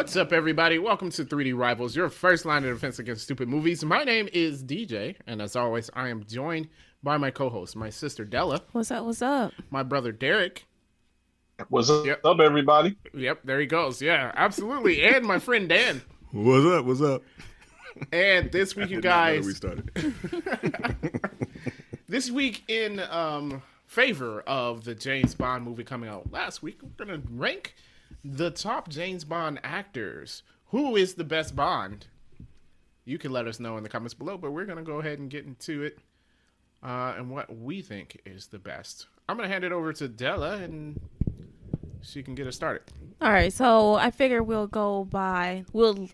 What's up, everybody? Welcome to 3D Rivals, your first line of defense against stupid movies. My name is DJ, and as always, I am joined by my co-host, my sister Della. What's up? What's up? My brother Derek. What's up, everybody? Yep, there he goes. Yeah, absolutely. And my friend Dan. What's up? What's up? And this week, you guys. We started. This week, in favor of the James Bond movie coming out last week, we're going to rank the top James Bond actors. Who is the best Bond? You can let us know in the comments below, but we're going to go ahead and get into it and what we think is the best. I'm going to hand it over to Della, and she can get us started. All right, so I figure we'll go by we'll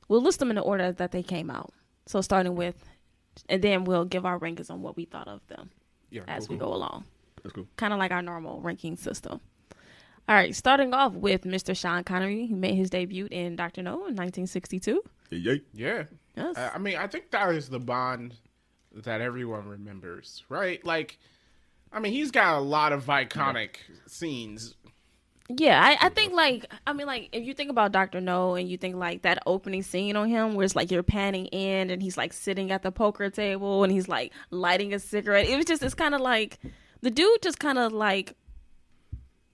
list them in the order that they came out. So starting with, and then we'll give our rankings on what we thought of them as we go along. That's cool. Kind of like our normal ranking system. All right, starting off with Mr. Sean Connery, who made his debut in Dr. No in 1962. Yay. Yeah. Yes. I mean, I think that is the Bond that everyone remembers, right? Like, I mean, he's got a lot of iconic scenes. Yeah, I think, if you think about Dr. No and you think, like, that opening scene on him where it's, like, you're panning in and he's, like, sitting at the poker table and he's, like, lighting a cigarette. It's kind of like, the dude just kind of, like,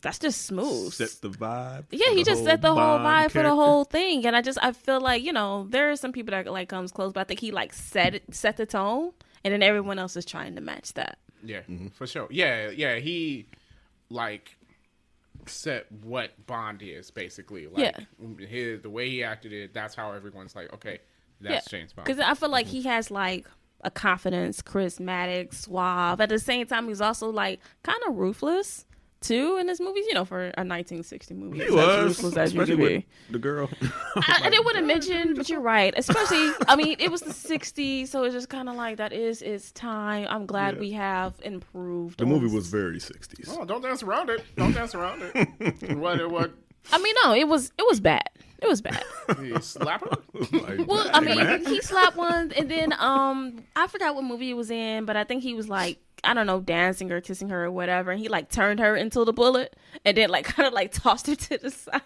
that's just smooth. Set the vibe. Yeah, he just set the whole vibe for the whole thing. And I feel like, there are some people that, like, comes close, but I think he, like, set the tone and then everyone else is trying to match that. Yeah, for sure. Yeah, he, like, set what Bond is, basically. Like, the way he acted it, that's how everyone's like, okay, that's James Bond. Because I feel like he has, like, a confidence, charismatic, suave. At the same time, he's also, like, kind of ruthless, too, in his movies, for a 1960 movie. He was. Ruthless as you Especially could with be. the girl. I didn't want to mention, but you're right. Especially, I mean, it was the 60s, so it's just kind of like, that is its time. I'm glad we have improved. The movie was very 60s. Oh, don't dance around it. What? I mean, no, it was bad. It was bad. He slap her? Well, I mean, he slapped one, and then I forgot what movie it was in, but I think he was like, I don't know, dancing or kissing her or whatever, and he like turned her into the bullet, and then like kind of like tossed her to the side.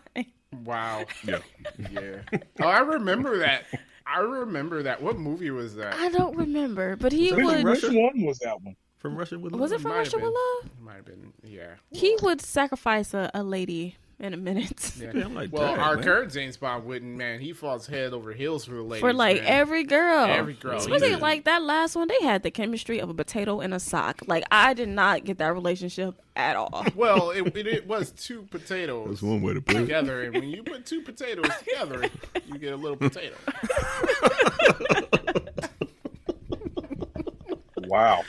Wow. Yeah. Oh, I remember that. What movie was that? I don't remember, but he Was that would. Which one was that one? From Russia with Was it Love? from Might have Russia with been. Love? Might have been, yeah. He would sacrifice a lady in a minute. Yeah. Yeah, I'm like, Well, dang, our man. current James Bond wouldn't, man. He falls head over heels for the ladies. For like man. every girl. Every girl. Especially Yeah. like that last one, they had the chemistry of a potato and a sock. Like I did not get that relationship at all. Well, it was two potatoes That's one way to put it. together, and when you put two potatoes together, you get a little potato. Wow.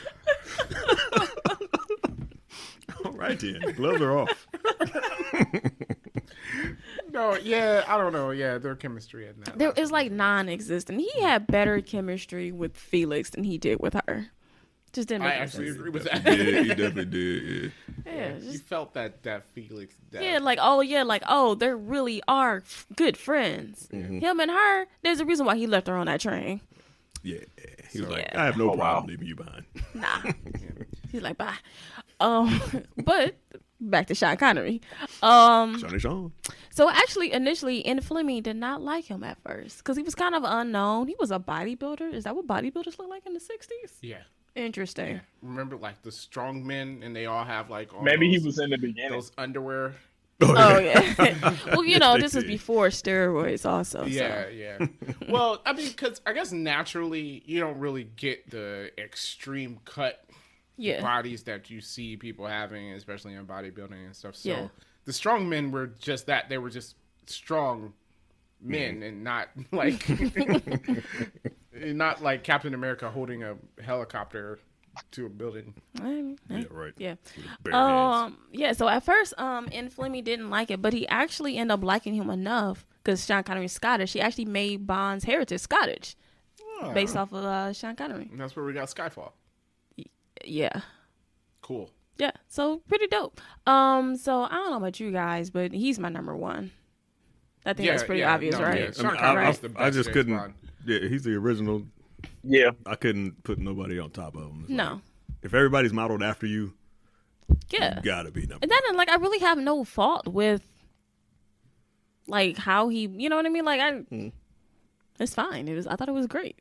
All right, then. Gloves are off. No, yeah, I don't know. Yeah, their chemistry in that. There is like non-existent. He had better chemistry with Felix than he did with her. Just didn't make I any actually sense. agree with that. Yeah, he definitely did, Yeah, You just, felt that Felix. they really are good friends. Him and her, there's a reason why he left her on that train. yeah. Yeah. He was So, like, yeah. I have no Oh, problem wow. leaving you behind. Nah. He's like, bye. But back to Sean Connery. Johnny Sean. So actually, initially, Ian Fleming did not like him at first because he was kind of unknown. He was a bodybuilder. Is that what bodybuilders look like in the 60s? Yeah. Interesting. Remember, like the strong men, and they all have like all Maybe he those- was in the beginning. those underwear. Oh, yeah. Well, They this was did. before steroids also. Yeah, So. yeah. Well, I mean, because I guess naturally you don't really get the extreme cut Yeah. bodies that you see people having, especially in bodybuilding and stuff. So Yeah. the strong men were just that. They were just strong men and not like not like Captain America holding a helicopter to a building. Yeah, right. Yeah. With his bare hands. Yeah, so at first, Ian Fleming didn't like it, but he actually ended up liking him enough because Sean Connery's Scottish. He actually made Bond's heritage Scottish based off of Sean Connery. And that's where we got Skyfall. Yeah. Cool. Yeah, so pretty dope. So I don't know about you guys, but he's my number one. I think that's pretty obvious, no, right? yeah. I, Sean mean, Connery's the I best just James couldn't. Bond. Yeah, he's the original. Yeah. I couldn't put nobody on top of him. It's No. like, if everybody's modeled after you, Yeah. you gotta be number And then, like, I really have no fault with like how he, you know what I mean? Like it's fine. I thought it was great.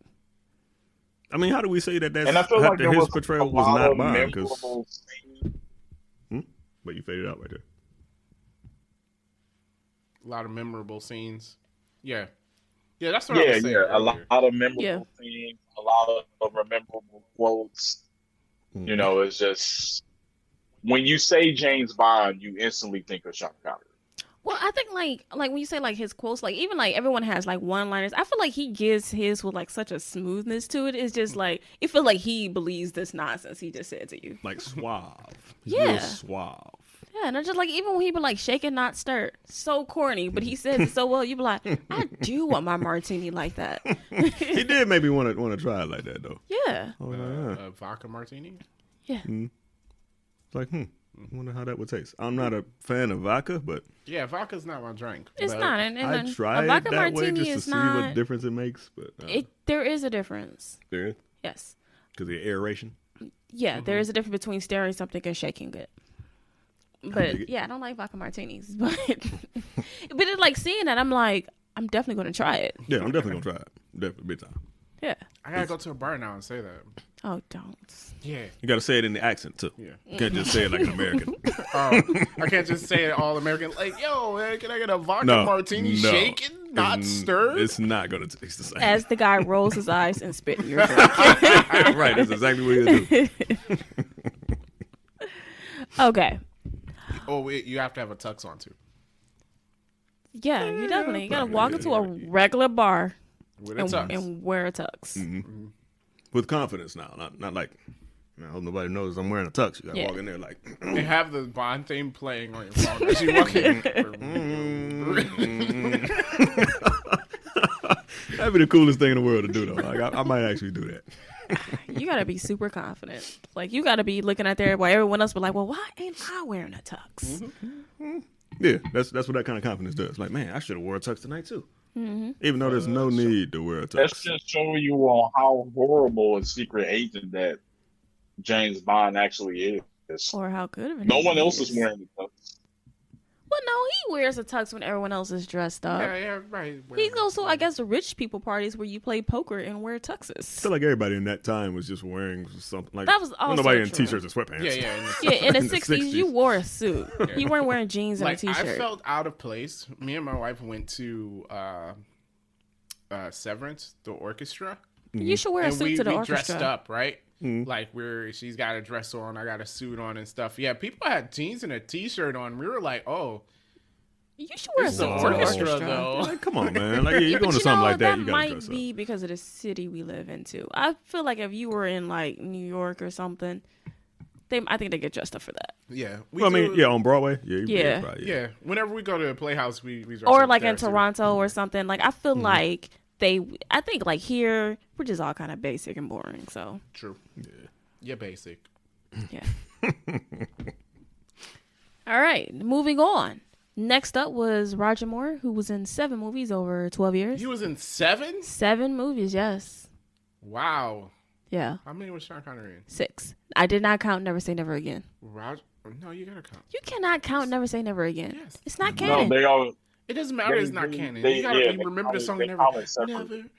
I mean, how do we say that that's And I feel like there his was portrayal a was lot not of Bond? memorable scenes. But you faded out right there. A lot of memorable scenes. Yeah. Yeah, that's what I was saying. Yeah. A lot earlier. of memorable scenes, a lot of memorable quotes. You know, it's just when you say James Bond, you instantly think of Sean Connery. Well, I think like when you say like his quotes, like even like everyone has like one-liners. I feel like he gives his with like such a smoothness to it. It's just like it feels like he believes this nonsense he just said to you. Like suave. He's Yeah. real suave. Yeah, and it's just like even when he be like shaken not stirred, so corny, but he says it so well. You be like, I do want my martini like that. He did make me want to try it like that though. Yeah, Oh yeah. Vodka martini. yeah. It's like, I wonder how that would taste. I'm not a fan of vodka, but Yeah, vodka's not my drink. It's but not, and I a tried it vodka that way martini just to is see not. what difference it makes. But There is a difference. there, Yes. because the aeration. Yeah, there is a difference between stirring something and shaking it. dig But it. yeah, I don't like vodka martinis. But it's like seeing that, I'm like, I'm definitely gonna try it. Yeah, I'm definitely gonna try it. Definitely big time. Yeah. I gotta go to a bar now and say that. Oh, don't. Yeah. You got to say it in the accent too. Yeah. You can't just say it like an American. I can't just say it all American. Like, yo, man, can I get a vodka martini shaken, not stirred? It's not gonna taste the same. As the guy rolls his eyes and spit in your drink. Right, that's exactly what you do. Okay. Oh, wait, you have to have a tux on too. Yeah, you definitely you gotta probably, walk yeah, into a regular bar With a tux. and wear a tux. With confidence now, not like. I hope nobody knows I'm wearing a tux. You gotta Yeah. walk in there like. And have the Bond theme playing on your phone as you walk in. That'd be the coolest thing in the world to do, though. Like, I might actually do that. You gotta be super confident. Like you gotta be looking out there while everyone else be like, well, why ain't I wearing a tux? Yeah, that's what that kind of confidence does. Like, man, I should have wore a tux tonight too. Even though there's no need to wear a That's tux. just showing you on how horrible a secret agent that James Bond actually is. Or how good of an No agent one he else is is. wearing the tux. Well, no, he wears a tux when everyone else is dressed up. Yeah, right. He goes to, I guess, rich people parties where you play poker and wear tuxes. I feel like everybody in that time was just wearing something like That was also nobody in true. t-shirts and sweatpants. Yeah. Yeah, in the In the 60s, you 60s. wore a suit. You weren't wearing jeans and Like, a I t-shirt. felt out of place. Me and my wife went to Severance, the orchestra. You should wear a And suit we to the orchestra. dressed up, right? Like she's got a dress on, I got a suit on and stuff. Yeah, people had jeans and a t-shirt on. We were like, oh, You should wear a it's suit the to the orchestra, orchestra. though. Like, come on, man. Like, yeah, you're going But to something like that, that you gotta might dress be up. because of the city we live in too. I feel like if you were in like New York or something, I think they get dressed up for that. Yeah. Well, I mean, yeah, on Broadway. Yeah. Yeah. Probably, Yeah. Whenever we go to a playhouse, we dress Or up like there, in too. Toronto or something. Like I feel like I think like here we're just all kind of basic and boring. So True. Yeah, basic. yeah. All right, moving on. Next up was Roger Moore, who was in 7 movies over 12 years. He was in 7? 7 movies, yes. Wow. Yeah, How many was Sean Connery in? 6. I did not count Never Say Never Again. Roger? No, you gotta count. You cannot count Never Say Never Again. Yes. It's not No, canon. they all. It doesn't matter. It's not canon. They- You gotta yeah, you they remember the count it- song. they Never, count it separately. never,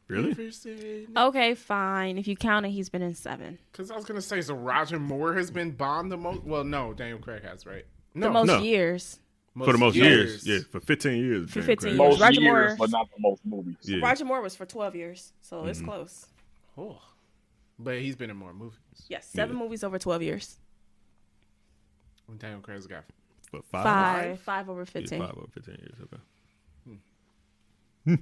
Really? never say. No. Okay, fine. If you count it, he's been in 7. Because I was gonna say, so Roger Moore has been Bond the most. Well, no, Daniel Craig has, right? No, The most No. years. For the most years. Yeah, for 15 years. For James 15 Craig. years. Most Roger years, Moore- but not the most movies. Yeah. Roger Moore was for 12 years, so it's close. Oh, but he's been in more movies. Yes, 7 movies over 12 years. And Daniel Craig's got. For 5? 5 over Yeah, 15. 5 or 15 years. Okay.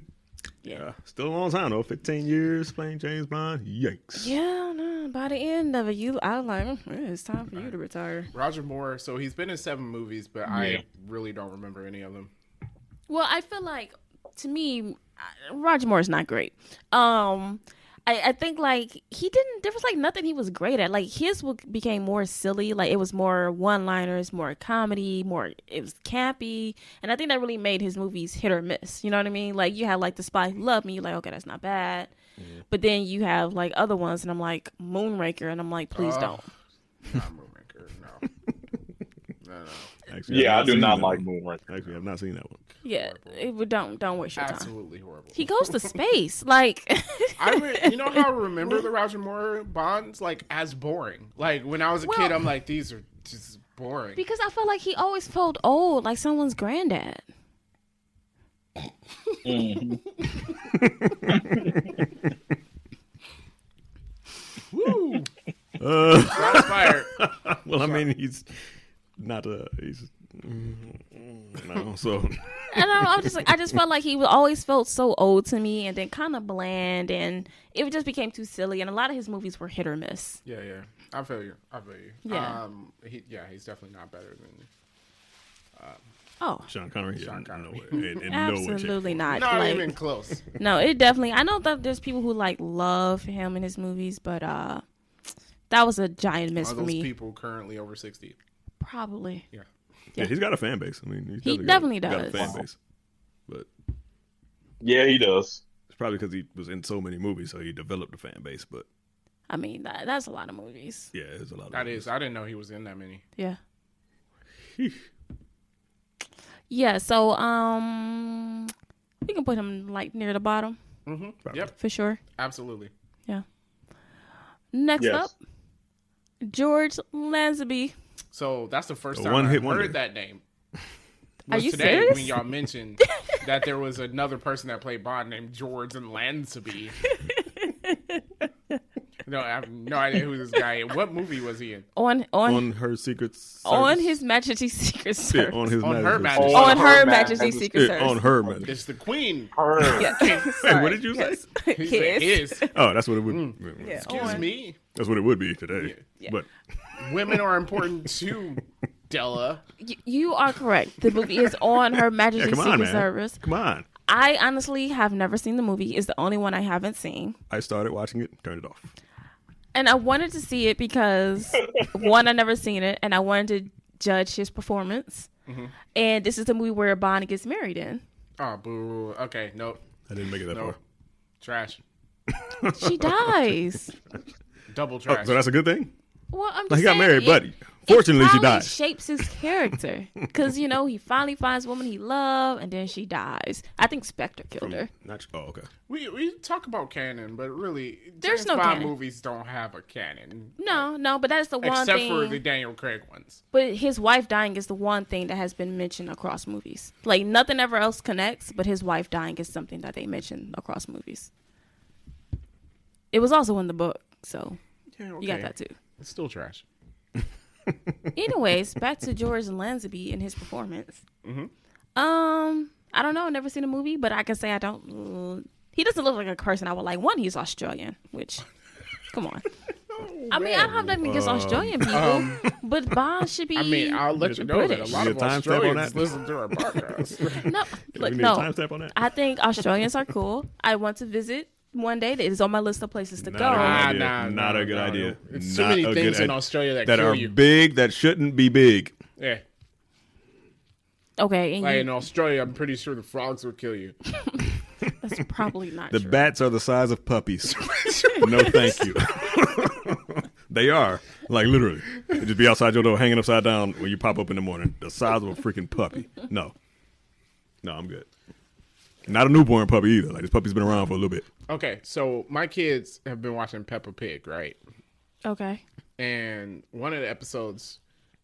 Yeah. Still a long time, though. 15 years playing James Bond. Yikes. Yeah, no. By the end of it, I was like, it's time for you to retire. Roger Moore. So he's been in 7 movies, but I really don't remember any of them. Well, I feel like to me, Roger Moore is not great. I think like there was like nothing he was great at. Like his became more silly. Like it was more one-liners, more comedy, it was campy, and I think that really made his movies hit or miss. You know what I mean? Like you had like The Spy Who Loved Me. You're like, okay, that's not bad. But then you have like other ones, and I'm like Moonraker, and I'm like, please don't. Not Moonraker. No. No. Actually, Yeah, I have do seen not that like one. Moonraker. Actually, I've not seen that one. Yeah, it would don't waste your time. Absolutely horrible. He goes to space, like. You know how I remember the Roger Moore Bonds like as boring. Like when I was a kid, I'm like, these are just boring. Because I felt like he always felt old, like someone's granddad. Woo! Shots fired. Well, I mean, he's not he's no, so And I'm just like, I just felt like he always felt so old to me, and then kind of bland, and it just became too silly. And a lot of his movies were hit or miss. Yeah. I feel you. Yeah. He's definitely not better than. Sean Connery. Sean Connery. No way. In no way, shape, or Absolutely form. not. Not Like, even close. no, it definitely. I know that there's people who like love him in his movies, but that was a giant miss Are for those me. people currently over 60? Probably. Yeah. Yeah, he's got a fan base. I mean, He got definitely got a does. fan base, but Yeah, he does. it's probably because he was in so many movies, so he developed a fan base. But I mean, that's a lot of movies. yeah, there's a lot of That movies. is. I didn't know he was in that many. Yeah. Sheesh. Yeah. So we can put him like near the bottom Mm-hmm. Yep. for sure. Absolutely. Next Yes. up, George Lazenby. So that's the first A time I one-hit heard wonder. that name. Are Was you today serious? when y'all mentioned that there was another person that played Bond named George and Lazenby. No, I have no idea who this guy is. What movie was he in? On Her secrets. His Majesty's Secret Yeah, Service. on his On Her Majesty's Majesty. On Her Her Majesty's Majesty's Secret Yeah, Service. on her Majesty. It's the Queen. Her. Yeah. Hey, what did you say? He said His. his. Oh, that's what it would. Yeah. Excuse On- me. That's what it would be today. Yeah. But Women are important too, Della. You are correct. The movie is on Her yeah, Majesty's come on, Secret man. Service. Come on. I honestly have never seen the movie. It's the only one I haven't seen. I started watching it, turned it off. And I wanted to see it because, one, I never seen it, and I wanted to judge his performance. And this is the movie where Bond gets married in. Oh, boo. Okay, nope. I didn't make it that No. far. Trash. She dies. Double Oh, trash. so that's a good thing. Well, I'm just He got saying, married, it- buddy. Fortunately, she probably died. shapes his character because he finally finds a woman he loves, and then she dies. I think Spectre killed her. Oh, okay. We talk about canon, but really, There's James no Bond canon. movies don't have a canon. No, but that's the one Except thing. for the Daniel Craig ones. But his wife dying is the one thing that has been mentioned across movies. Like nothing ever else connects, but his wife dying is something that they mention across movies. It was also in the book, so Yeah, okay. you got that too. It's still trash. Anyways, back to George Lazenby and his performance. Mm-hmm. I don't know. I've never seen a movie, but I can say I don't. He doesn't look like a person I would like. One, he's Australian, which, come on. I mean, I don't have nothing against Australian people, but Bond should be. I mean, I'll let you know that a British. lot You of get a timestamp on Australians that? listen to our podcast. no, We look, need no. a timestamp on that. I think Australians are cool. I want to visit one day. It is on my list of places to Not go. a good idea. Nah, Not a good idea. It's too Not many a good things in idea. Australia that that kill are you. big that shouldn't be big. Yeah. Okay, and Like you, in Australia, I'm pretty sure the frogs will kill you. that's probably not The true. bats are the size of puppies. No, thank you. They are, like, literally. They just be outside your door hanging upside down when you pop up in the morning. The size of a freaking puppy. No, I'm good. Not a newborn puppy either. Like, this puppy's been around for a little bit. Okay, so my kids have been watching Peppa Pig, right? Okay. And one of the episodes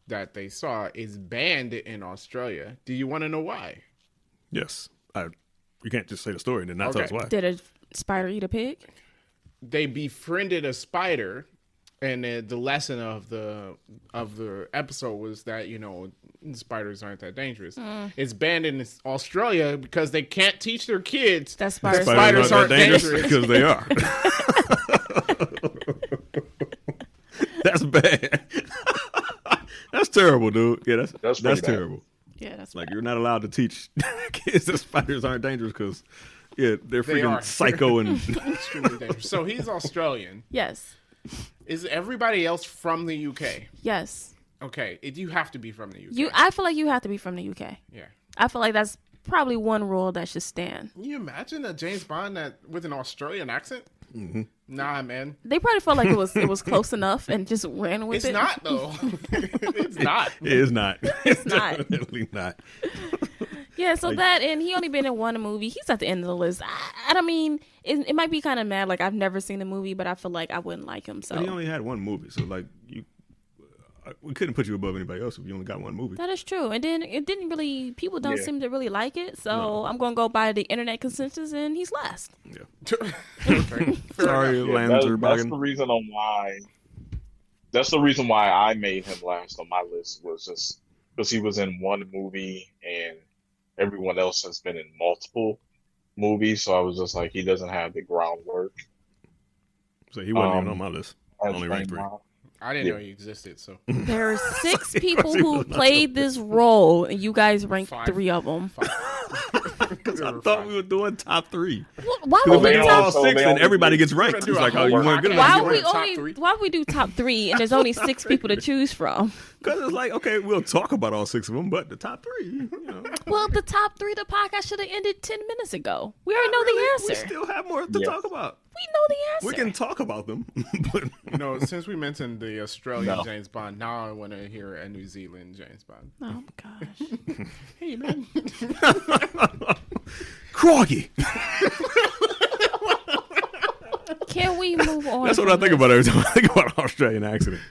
that they saw is banned in Australia. Do you want to know why? Yes. You can't just say the story and then not tell us Okay. why. Did a spider eat a pig? They befriended a spider, and the lesson of the episode was that spiders aren't that dangerous. It's banned in Australia because they can't teach their kids That spiders. Spiders aren't dangerous. because they are. That's bad. That's terrible, dude. Yeah, that's pretty bad. terrible. Yeah, that's Like, bad. you're not allowed to teach kids that spiders aren't dangerous because, yeah, they're They freaking are. psycho and extremely dangerous. So he's Australian. Yes. Is everybody else from the UK? Yes. Okay, you have to be from the UK. I feel like you have to be from the UK. Yeah. I feel like that's probably one rule that should stand. Can you imagine a James Bond with an Australian accent? Mm-hmm. Nah, man. They probably felt like it was close enough and just ran with It's it. not though. It's not. it is not. It's not. Definitely not. Yeah, so that, and he only been in one movie. He's at the end of the list. I mean, it might be kind of mad. Like, I've never seen the movie, but I feel like I wouldn't like him. So But he only had one movie, so like we couldn't put you above ananybody else if you only got one movie. that is true. And then it didn't really, people don't Yeah. seem to really like it. So No. I'm going to go by the internet consensus, and he's last. Yeah. Okay. Sorry, Yeah, Lanzer that's the Bargain. reason on why. That's the reason why I made him last on my list, was just because he was in one movie and everyone else has been in multiple movies. So I was just like, he doesn't have the groundwork. So he wasn't even on my list. as Only ranked James 3. Bond. I didn't Yeah. know he existed. So There are 6 people who played this role, and you guys ranked 5. 3 of them. I thought we were doing top 3. Why If would we we do don't- all top? so 6, they then only everybody do- gets ranked. do It's a like, oh, you homework. weren't good Why enough. would we top only? 3? Why would we do top 3 and there's only 6 people to choose from? Because it's like, okay, we'll talk about all 6 of them, but the top 3, you know. Well, the top 3 of the podcast should have ended 10 minutes ago. We already know the We answer. still have more to Yes. talk about. We know the answer. We can talk about them, but No, since we mentioned the Australian No. James Bond, now I want to hear a New Zealand James Bond. Oh my gosh. Hey man, Croggy. Can we move on? That's what I from think this? about every time I think about an Australian accident.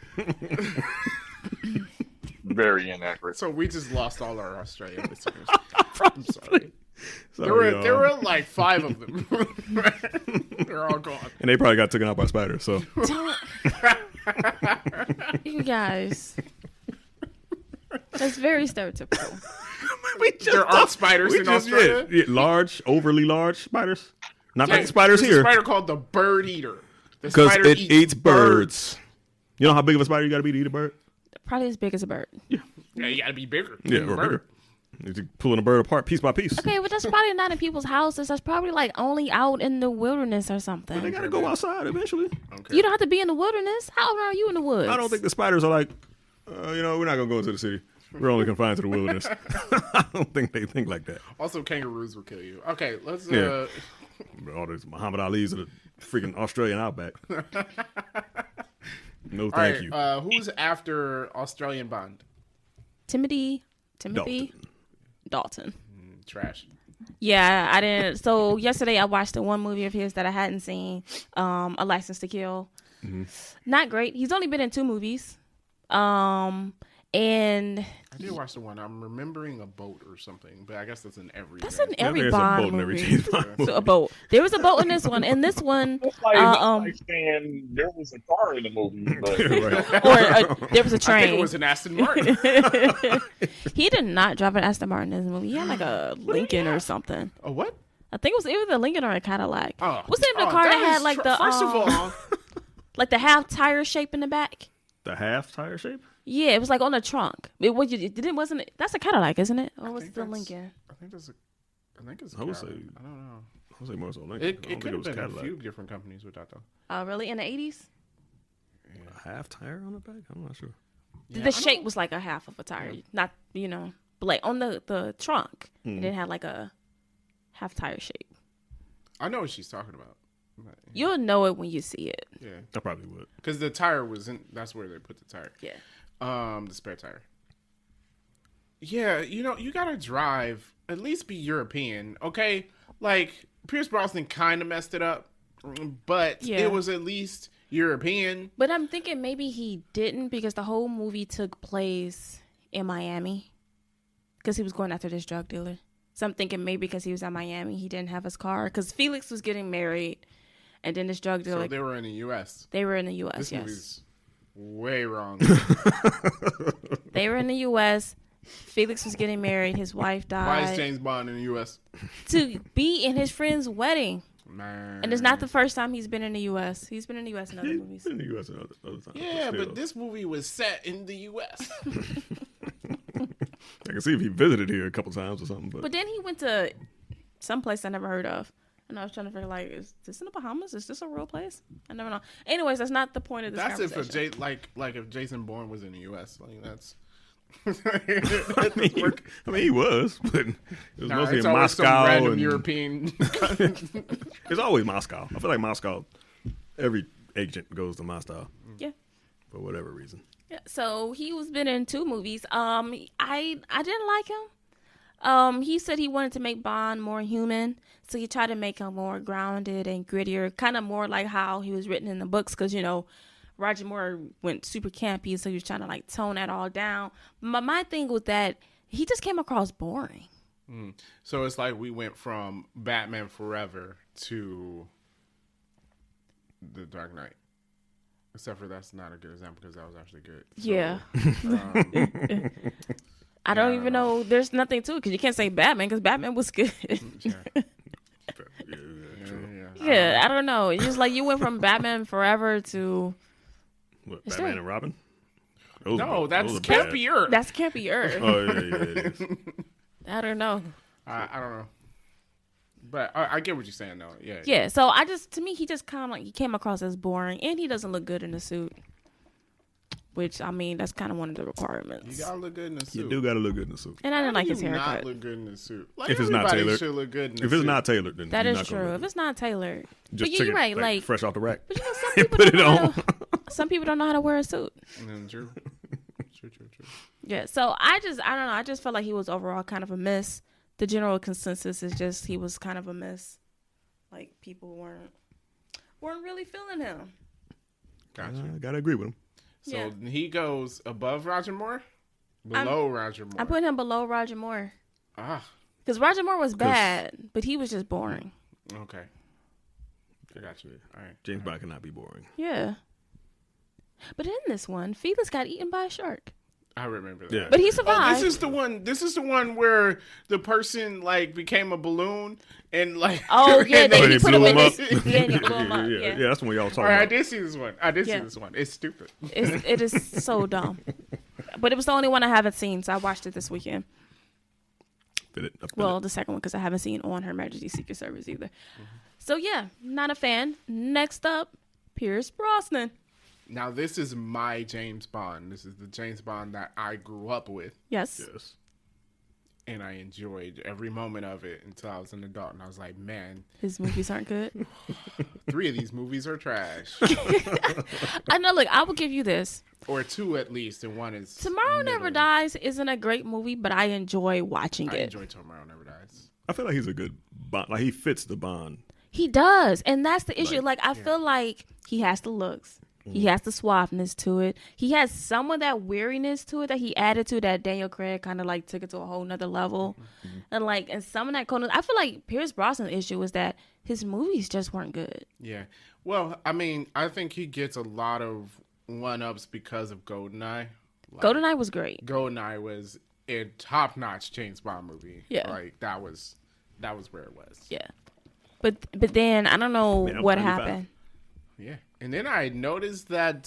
Very inaccurate. so we just lost all our Australian listeners. I'm sorry. Sorry, There were like 5 of them. They're all gone. and they probably got taken out by spiders. So Don't- you guys. That's very stereotypical. There aren't spiders in Australia. large, overly large spiders. Not like Yeah, the spiders there's here, a spider called the bird eater. The because spider it eats birds. You know how big of a spider you got to be to eat a bird? Probably as big as a bird. Yeah, you gotta be bigger. Yeah, than or a bird. bigger. You're pulling a bird apart piece by piece. Okay, but that's probably not in people's houses. That's probably like only out in the wilderness or They something. got to go outside eventually. Okay. You don't have to be in the wilderness. How are you in the woods? I don't think the spiders are like, we're not going to go into the city. We're only confined to the wilderness. I don't think they think like that. Also, kangaroos will kill you. Okay, let's. Yeah. All these Muhammad Ali's of the freaking Australian outback. No, All thank right, you. who's after Australian Bond? Timothy Dalton. Dalton. Trash. Yeah, I didn't. So yesterday I watched the one movie of his that I hadn't seen, A License to Kill. Not great. He's only been in 2 movies. And I did watch the one. I'm remembering a boat or something, but I guess that's in every. that's James in Bond. every There's a Bond boat in every movie. James Bond movie. So a boat. There was a boat in this one. In this one, It's like, um, like saying there was a car in the movie, but Right. or there was a I think it train. was an Aston Martin. He did not drive an Aston Martin in this movie. He had like a Lincoln or something. A what? I think it was either a Lincoln or a Cadillac. Oh, What's the name of the car that is had like the first of all, like the half tire shape in the back? The half tire shape? Yeah, it was like on the trunk. Wasn't it? That's a Cadillac, isn't it? Or was it think the that's- Lincoln? I think it's a I would Cadillac. say- I don't know. I would say more so Lincoln. It I don't could think have it was been a Cadillac. few different companies with that though. Oh, really? In the 80s? A half tire on the back? I'm not sure. Yeah, I The don't- shape was like a half of a tire, not but like on the trunk, Hmm. it had like a half tire shape. I know what she's talking about. But, You'll know it when you see it. yeah, I probably would. because the tire was in. That's where they put the tire. Yeah. The spare tire. Yeah, you gotta drive. At least be European, okay? Like Pierce Brosnan kind of messed it up, but Yeah. it was at least European. But I'm thinking maybe he didn't because the whole movie took place in Miami because he was going after this drug dealer. So I'm thinking maybe because he was in Miami, he didn't have his car because Felix was getting married, and then this drug dealer. So they were in the U.S. They were in the U.S. This yes, movie's way wrong. they were in the U.S. Felix was getting married. His wife died. Why is James Bond in the U.S.? To be in his friend's wedding. Man. And it's not the first time he's been in the U.S. He's been in the U.S. in other He's movies. been in the U.S. and other times. Yeah, still. but this movie was set in the U.S. I can see if he visited here a couple times or something. But then he went to some place I never heard of. And I was trying to figure, like, is this in the Bahamas? Is this a real place? I never know. Anyways, that's not the point of this That's if conversation. like if Jason Bourne was in the U.S. Like that's. I mean, he was, but it was Nah, mostly it's in always some Moscow. random And European. it's always Moscow. I feel like Moscow, every agent goes to Moscow Yeah. for whatever reason. Yeah. So he was been in 2 movies. I didn't like him. He said he wanted to make Bond more human, so he tried to make him more grounded and grittier, kind of more like how he was written in the books. Because Roger Moore went super campy, so he was trying to like tone that all down. My thing with that, he just came across boring. So it's like we went from Batman Forever to The Dark Knight. Except for that's not a good example because that was actually good. So, Yeah. I don't don't even know. There's nothing to it because you can't say Batman because Batman was good. yeah. Yeah, I don't know. It's just like you went from Batman Forever to What, It's Batman true. and Robin? No, that's those are bad. campier. that's campier. Oh, yeah, it is. I don't know. I don't know. But I get what you're saying, though. Yeah. Yeah, so to me, he just kind of like he came across as boring, and he doesn't look good in the suit. Which I mean, that's kind of one of the You requirements. gotta look good in the suit. You do got to look good in the suit. And I didn't like How his do you haircut. not look good in the suit? Like, If it's not everybody tailored. should look good in the If it's suit. not tailored, then That you're is not gonna true. look If good. it's not tailored, Just but take you're it, right. Like, fresh off the rack. but some and people put don't it know on. how to, some people don't know how to wear a suit. True. True. Yeah, so I don't know. I just felt like he was overall kind of a miss. The general consensus is just he was kind of a miss. Like people weren't really feeling him. Gotcha. I got to agree with him. So Yeah. he goes above Roger Moore? Below Roger Moore? I put him below Roger Moore Ah, because Roger Moore was bad, but he was just boring. okay. I got you. All right. James Bond cannot be boring. Yeah. But in this one, Felix got eaten by a shark, I remember that. Yeah. but he Oh, survived. this is the one where the person like became a balloon and like. Oh, yeah, and they- Oh, he they put blew him him in up. this- yeah, he blew him up, yeah. Yeah, that's the one y'all was All talking right, I about. did see this one. I did see Yeah. this one. It's stupid. It is so dumb. But it was the only one I haven't seen, so I watched it this weekend. Fit it up in Well, it. the second one because I haven't seen On Her Majesty's Secret Service either. So yeah, not a fan. Next up, Pierce Brosnan. Now this is my James Bond. This is the James Bond that I grew up with, Yes. Yes. and I enjoyed every moment of it until I was an adult, and I was like, man, His movies aren't good. 3 of these movies are trash, I know. Look, I will give you this. or 2 at least, and 1 is. Tomorrow Never middling. Dies isn't a great movie, but I enjoy watching I it. enjoy Tomorrow Never Dies. I feel like he's a good Bond. Like, he fits the Bond. He does, and that's the issue. Like I feel like he has the looks. He has the suaveness to it. He has some of that weariness to it that he added to that Daniel Craig kind of like took it to a whole nother level. And some of that Conan, I feel like Pierce Brosnan's issue is that his movies just weren't good. Yeah. Well, I mean, I think he gets a lot of 1-ups because of GoldenEye. Like, GoldenEye was great. GoldenEye was a top-notch James Bond movie. Yeah. Like that was where it was. Yeah. But then I don't know Man, I'm what 95. happened. Yeah. And then I noticed that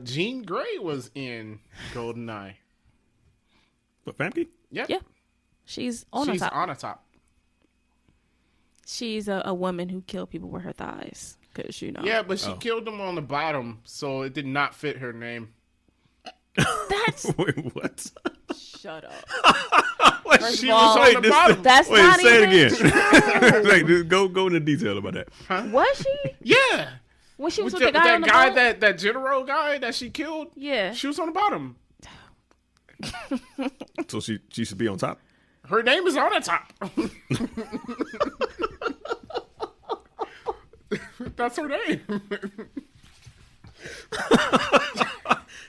Jean Grey was in GoldenEye. But Famke? Yep. Yeah. She's on She's the top. on the top. She's a woman who killed people with her thighs. Because, Yeah, but she Oh. killed them on the bottom, so it did not fit her name. That's. Wait, what? Shut up. She of all- was on the bottom. That's Wait, not say even it again. true. Like, just go into detail about that. Was she? Yeah. When she was With with the guy that on the guy, boat? that general guy that she killed, Yeah. she was on the bottom. So she should be on top. Her name is on the top. That's her name.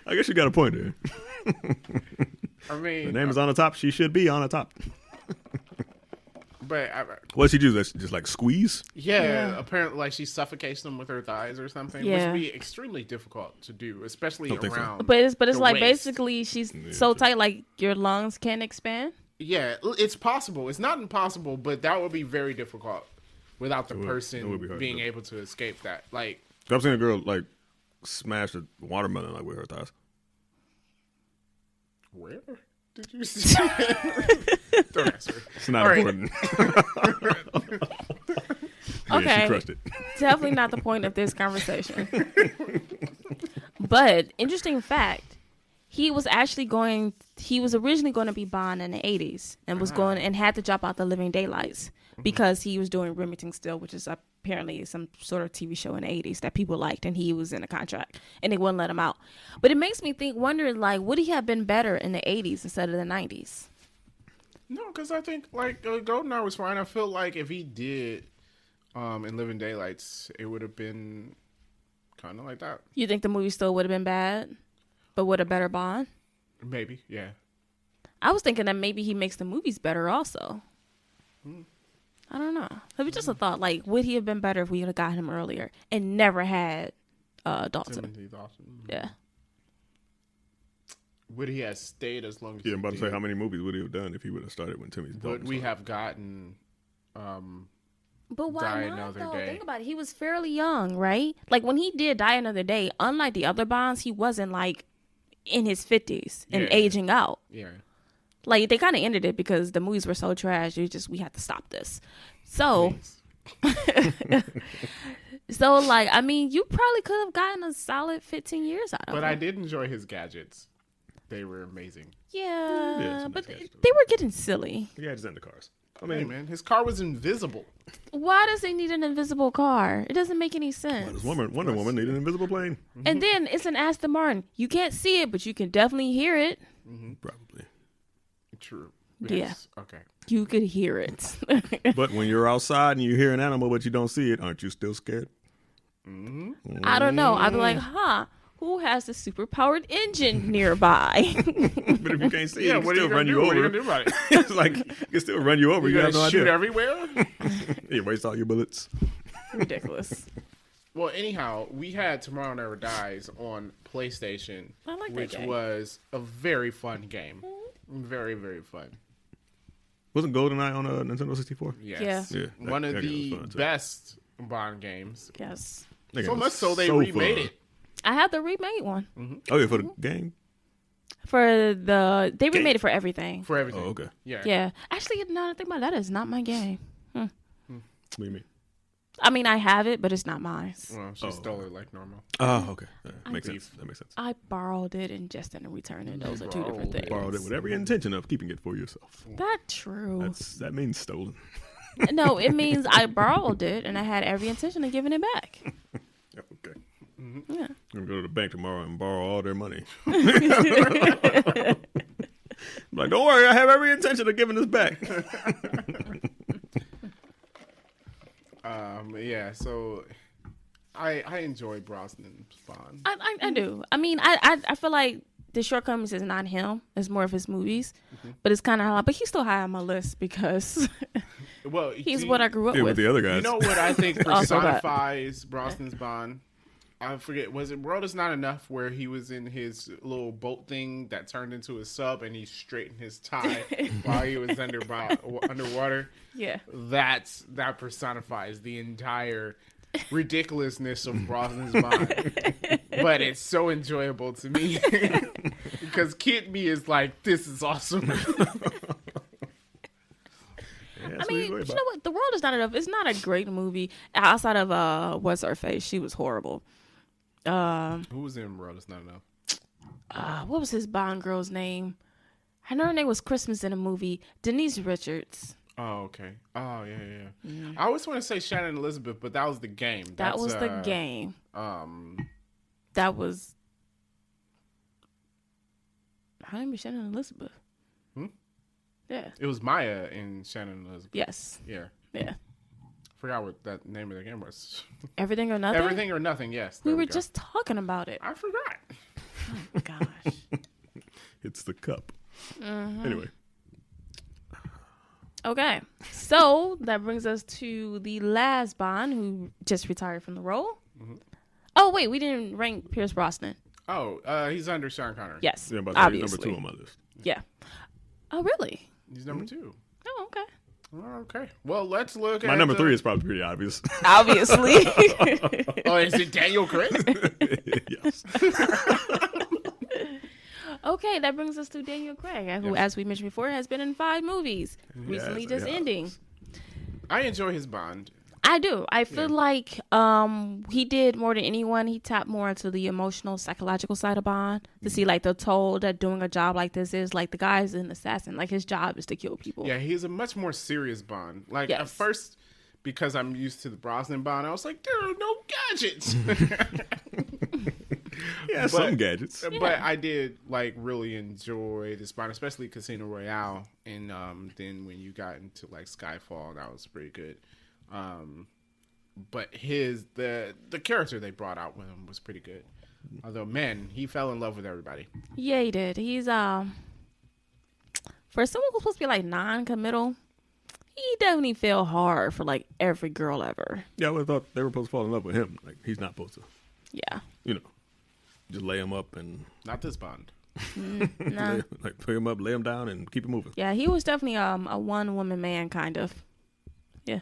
I guess you got a point there. I mean, Her name is on the top. She should be on the top. but What she do? That's just like squeeze. yeah, apparently, like she suffocates them with her thighs or something, Yeah. which would be extremely difficult to do, especially Don't think so. around. But it's the like waist. basically she's so tight like your lungs can't expand. Yeah, it's possible. It's not impossible, but that would be very difficult without the would. It person would be hard to being do. able to escape that. Like, I've seen a girl like smash a watermelon like with her thighs. where did you see that? Don't answer. It's not All right. important. Yeah, Okay. she crushed it. Definitely not the point of this conversation. But interesting fact, he was originally going to be Bond in the 80s and was going and had to drop out the Living Daylights because he was doing Remington Steele, which is apparently some sort of TV show in the 80s that people liked, and he was in a contract and they wouldn't let him out. But it makes me wonder, like, would he have been better in the 80s instead of the 90s? No, because I think like Goldeneye was fine. I feel like if he did in Living Daylights, it would have been kind of like that. You think the movie still would have been bad, but with a better Bond? Maybe, yeah. I was thinking that maybe he makes the movies better also. I don't know. It was just a thought. Like, would he have been better if we would have got him earlier and never had Dalton? Timothy Dalton. Yeah. Would he have stayed as long as Yeah, I'm he about to say did? how many movies would he have done if he would have started when Timmy Would Dalton we started? have gotten But why Die not, Another though? Day? Think about it. He was fairly young, right? Like, when he did Die Another Day, unlike the other Bonds, he wasn't, like, in his 50s and Yeah. aging out. yeah. Like, they kind of ended it because the movies were so trash. We had to stop this. So, like, I mean, you probably could have gotten a solid 15 years out of But him. I did enjoy his gadgets. They were amazing. Yeah, some but nice gadgets. they were getting silly. Yeah, just in the cars. I Hey mean, man, his car was invisible. Why does he need an invisible car? It doesn't make any well, sense. this Wonder Woman needed an invisible plane. And then it's an Aston Martin. You can't see it, but you can definitely hear it. Probably. True. Yeah. Yes. Okay. You could hear it. But when you're outside and you hear an animal but you don't see it, aren't you still scared? I don't know. I'd be like, who has the super powered engine nearby? But if you can't see Yeah. it, it What can are you still gonna run do? you What are you over. gonna do about it? It's like it can still run you over. You You gonna have no shoot idea. everywhere? You waste all your bullets. Ridiculous. Well, anyhow, we had Tomorrow Never Dies on PlayStation, I like that which game. was a very fun game. Very, very fun. Wasn't GoldenEye on Nintendo 64? Yes. Yeah. Yeah, One that of game the was fun, too. best Bond games. Yes. That game So was much so they so remade fun. it. I have the remade one. Oh yeah, for the game. They remade it for everything. For everything. Oh okay. Yeah. Yeah. Actually, now that I think about it, that is not my game. What do you mean? I mean, I have it, but it's not mine. Well, she stole it like normal. Oh okay. Makes believe- sense. That makes sense. I borrowed it and just didn't return it. Those are two different things. Borrowed it with every intention of keeping it for yourself. That's true. That means stolen. No, it means I borrowed it and I had every intention of giving it back. Yeah, okay. Yeah. I'm gonna go to the bank tomorrow and borrow all their money. Like, don't worry, I have every intention of giving this back. Yeah. So, I enjoy Brosnan's Bond. I do. I mean, I feel like the shortcomings is not him. It's more of his movies. But it's kind of high. But he's still high on my list because Well, he's see, what I grew up Yeah, with with. the other guys. You know what I think Also that. personifies Brosnan's Bond? I forget. Was it World Is Not Enough where he was in his little boat thing that turned into a sub and he straightened his tie while he was underwater? Yeah. That personifies the entire ridiculousness of Brosnan's Bond. But it's so enjoyable to me because Kid Me is like, this is awesome. I mean, you know what? The World Is Not Enough. It's not a great movie outside of What's Her Face. She was horrible. Who was in World Is Not Enough? What was his Bond girl's name? I know her name was Christmas in a movie. Denise Richards. Oh, okay. Oh, yeah. I always want to say Shannon Elizabeth, but that was the game. That was the game. That was. Her name is Shannon Elizabeth. Yeah. It was Maya and Shannon Elizabeth. Yes. Yeah. Yeah. Forgot what that name of the game was. Everything or Nothing. Everything or Nothing, yes. We there were go. just talking about it. I forgot. Oh, gosh. It's the cup. Anyway, Okay. So that brings us to the last Bond who just retired from the role. Oh, wait. We didn't rank Pierce Brosnan. Oh, he's under Sean Connery. Yes. yeah, but he's number obviously. 2 on my list. Yeah. Oh, really? He's number 2. Oh, okay. Okay. Well, let's look at My number the- 3 is probably pretty obvious. Obviously. Oh, is it Daniel Craig? Yes. Okay, that brings us to Daniel Craig, who, as we mentioned before, has been in 5 movies, recently Yes, just yes. ending. I enjoy his Bond. I do. I feel like he did more than anyone. He tapped more into the emotional, psychological side of Bond to see like the toll that doing a job like this is. Like the guy's an assassin. Like his job is to kill people. Yeah, he's a much more serious Bond. Like at Yes. first, because I'm used to the Brosnan Bond, I was like, there are no gadgets. Yeah, some gadgets. But I did like really enjoy this Bond, especially Casino Royale, and then when you got into like Skyfall, that was pretty good. But the character they brought out with him was pretty good. Although, man, he fell in love with everybody. Yeah, he did. He's for someone who's supposed to be like non-committal, he definitely fell hard for like every girl ever. Yeah, I would have thought they were supposed to fall in love with him. Like, he's not supposed to, Yeah. just lay him up and Not this Bond. Nah. like put him up, lay him down, and keep it moving. Yeah, he was definitely a one-woman man kind of. Yeah.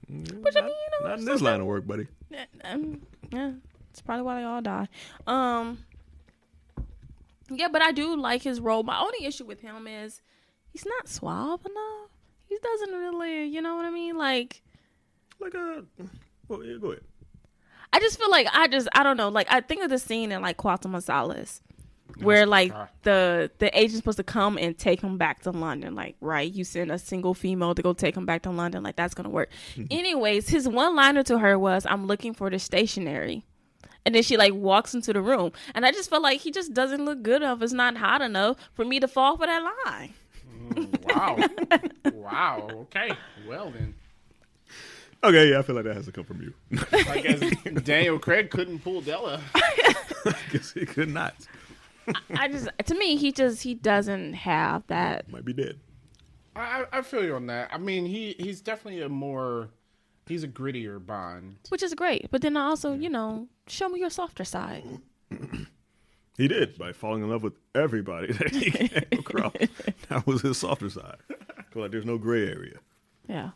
Which I mean, Not in this line of work, buddy. yeah, it's probably why they all die. Yeah, but I do like his role. My only issue with him is he's not suave enough. He doesn't really, you know what I mean? Like Well, yeah, go ahead. I just feel like I don't know. Like I think of the scene in like Quantum of Solace, where like the agent's supposed to come and take him back to London. Like, right, you send a single female to go take him back to London. Like that's gonna work. Anyways, his one liner to her was, "I'm looking for the stationery." And then she like walks into the room, and I just felt like he just doesn't look good enough. It's not hot enough for me to fall for that line. Wow. Wow. Okay. Well then. Okay, yeah, I feel like that has to come from you. I guess Daniel Craig couldn't pull Della. I guess he could not. To me, he doesn't have that. Might be dead. I feel you on that. I mean, he's definitely he's a grittier Bond. Which is great. But then also, show me your softer side. He did by falling in love with everybody that he came across. That was his softer side. Feel like there's no gray area. Yeah.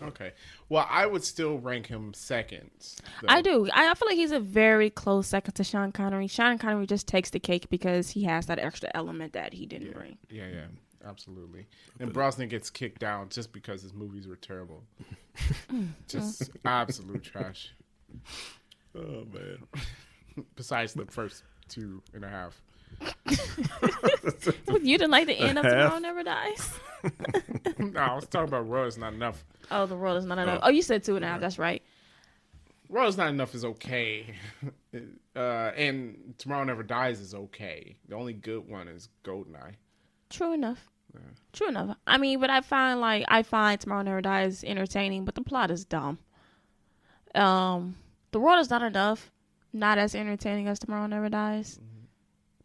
Okay. Well, I would still rank him second. So. I do. I feel like he's a very close second to Sean Connery. Sean Connery just takes the cake because he has that extra element that he didn't bring. Yeah, absolutely. And Brosnan gets kicked down just because his movies were terrible. Just absolute trash. Oh, man. Besides the first 2.5. You didn't like the end of Tomorrow Never Dies? No, I was talking about World Is Not Enough. Oh, The World Is Not Enough. Oh, you said 2.5. That's right. World Is Not Enough is okay. And Tomorrow Never Dies is okay. The only good one is Goldeneye. True enough. Yeah. True enough. I mean, but I find Tomorrow Never Dies entertaining, but the plot is dumb. The World Is Not Enough. Not as entertaining as Tomorrow Never Dies. Mm-hmm.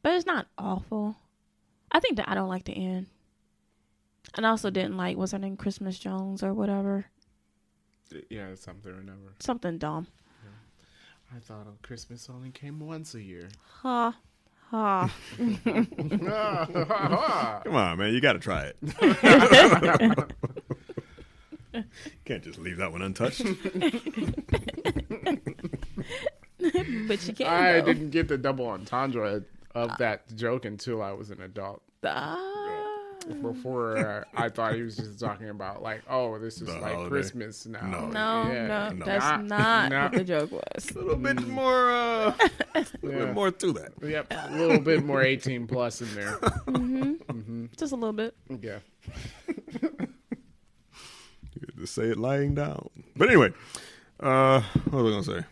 But it's not awful. I think that I don't like the end. And I also didn't like, what's her name, Christmas Jones or whatever. Yeah, it's something or never. Something dumb. Yeah. I thought Christmas only came once a year. Ha. Ha. Come on, man. You got to try it. Can't just leave that one untouched. But you can't. I didn't get the double entendre of that joke until I was an adult. Before I thought he was just talking about like, oh, this is like holiday. Christmas now. No, that's not what the joke was. A little bit more, a little bit more to that. Yep, a little bit more 18 plus in there. Just a little bit. Yeah. To say it lying down. But anyway, what was I gonna say?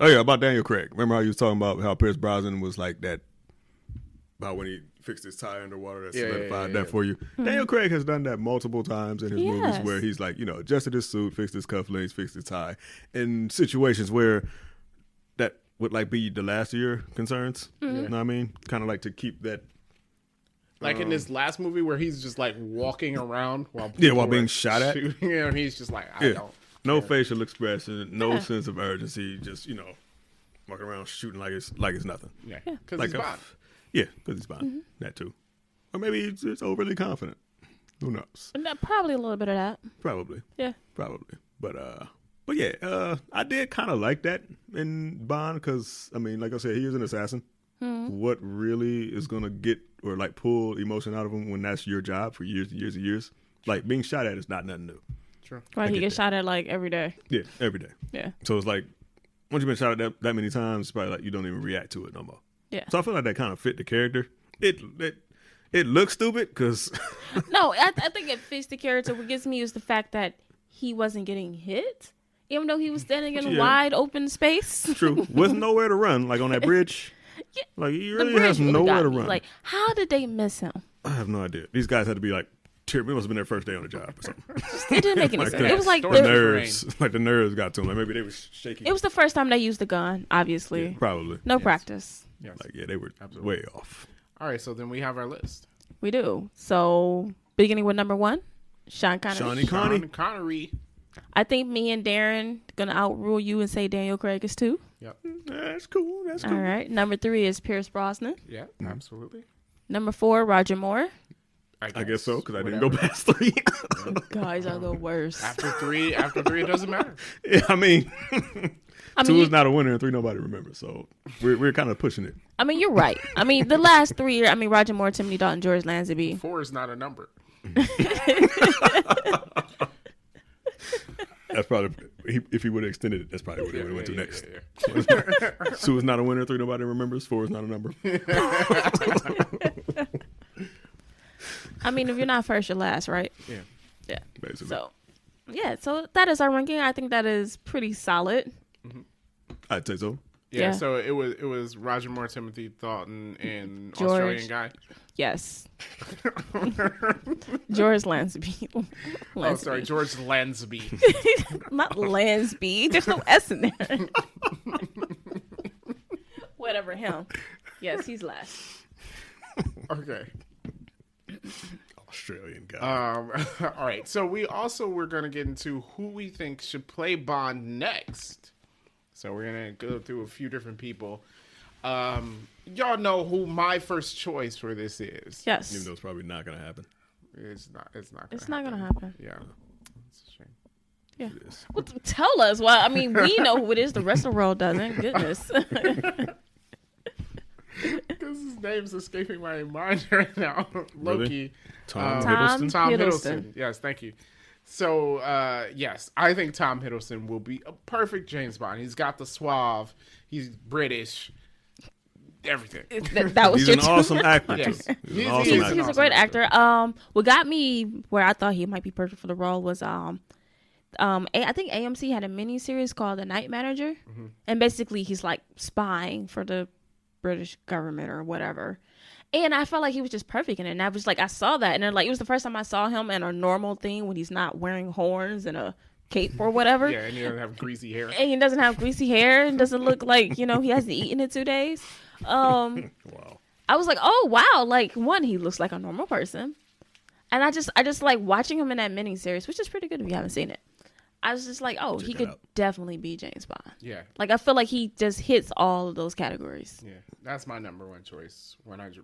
Oh yeah, about Daniel Craig. Remember how you was talking about how Pierce Brosnan was like that about when he fixed his tie underwater that solidified that for you. Mm-hmm. Daniel Craig has done that multiple times in his movies where he's like, adjusted his suit, fixed his cufflinks, fixed his tie in situations where that would like be the last of your concerns. Mm-hmm. You know what I mean? Kind of like to keep that. Like in this last movie where he's just like walking around while being shot at. And he's just like, I don't. No facial expression, no sense of urgency. Just walking around shooting like it's nothing. Yeah, because like he's Bond. Yeah, because he's Bond. Mm-hmm. That too, or maybe he's just overly confident. Who knows? Probably a little bit of that. Probably. Yeah. Probably. But yeah, I did kind of like that in Bond because I mean, like I said, he is an assassin. Mm-hmm. What really is gonna get or like pull emotion out of him when that's your job for years and years and years? Like being shot at is not nothing new. True. Right, he gets shot at like every day. Yeah, every day. Yeah. So it's like once you've been shot at that many times, it's probably like you don't even react to it no more. Yeah. So I feel like that kind of fit the character. It looks stupid because no, I think it fits the character. What gets me is the fact that he wasn't getting hit. Even though he was standing in a Yeah. wide open space. True. With nowhere to run, like on that bridge. Yeah, Like he The really bridge has really nowhere got to me. run. Like, how did they miss him? I have no idea. These guys had to be like, it must have been their first day on the job or something. It didn't make any Like sense. that. It was like Storm The the nerves, like the nerves got to them. Like maybe they were shaking. it was the first time they used the gun. Obviously, Yeah, probably. no practice. Yes. Like yeah, they were Absolutely. way off. All right, so then we have our list. We do. So beginning with number 1, Sean Connery. Shawnee Connie. Sean Connery. I think me and Darren gonna outrule you and say Daniel Craig is 2. Yep. That's cool. That's cool. All right. Number 3 is Pierce Brosnan. Yeah, absolutely. Number 4, Roger Moore. I guess so because I didn't Whatever. go past 3. Guys are the worst. After three, it doesn't matter. Yeah, I mean, I 2 mean, is not a winner and 3 nobody remembers. So we're kind of pushing it. I mean, you're right. I mean, the last 3 I mean, Roger Moore, Timothy Dalton, George Lazenby. 4 is not a number. That's probably if he would have extended it, that's probably what he would have went to next. Yeah. 2 is not a winner, 3 nobody remembers, 4 is not a number. I mean, if you're not first, you're last, right? Yeah. Yeah. Basically. So, yeah. So that is our ranking. I think that is pretty solid. I'd say so. Yeah, Yeah. so it was Roger Moore, Timothy Dalton, and George. Australian guy. Yes. George Lazenby. Oh, sorry, George Lansby. Not Lansby. There's no S in there. Whatever, him. Yes, he's last. Okay. Australian guy. All right. So we're gonna get into who we think should play Bond next. So we're gonna go through a few different people. Y'all know who my first choice for this is. Yes. Even though it's probably not going to happen. It's not. It's not going to happen. Yeah. It's a shame. Yeah. It is. Well, tell us. Well, I mean, we know who it is. The rest of the world doesn't. Goodness. Because his name's escaping my mind right now. Loki. Tom Tom Hiddleston. Tom Hiddleston. Hiddleston. Yes, thank you. So, yes, I think Tom Hiddleston will be a perfect James Bond. He's got the suave. He's British. Everything. That was He's your an awesome actor, Yes. too. He's an He's- awesome he's actor. He's a great actor. What got me where I thought he might be perfect for the role was I think AMC had a mini series called The Night Manager, and basically he's like spying for the British government or whatever. And I felt like he was just perfect in it. And I was like, I saw that, and then like it was the first time I saw him in a normal thing when he's not wearing horns and a cape or whatever. Yeah, and he doesn't have greasy hair. And he doesn't have greasy hair and doesn't look like, he hasn't eaten in 2 days. Wow. I was like, oh wow, like one, he looks like a normal person. And I just like watching him in that mini series, which is pretty good if you haven't seen it. I was just like, oh, he it could out. definitely be James Bond. Yeah, Like I feel like he just hits all of those categories. yeah. That's my number one choice, 100%.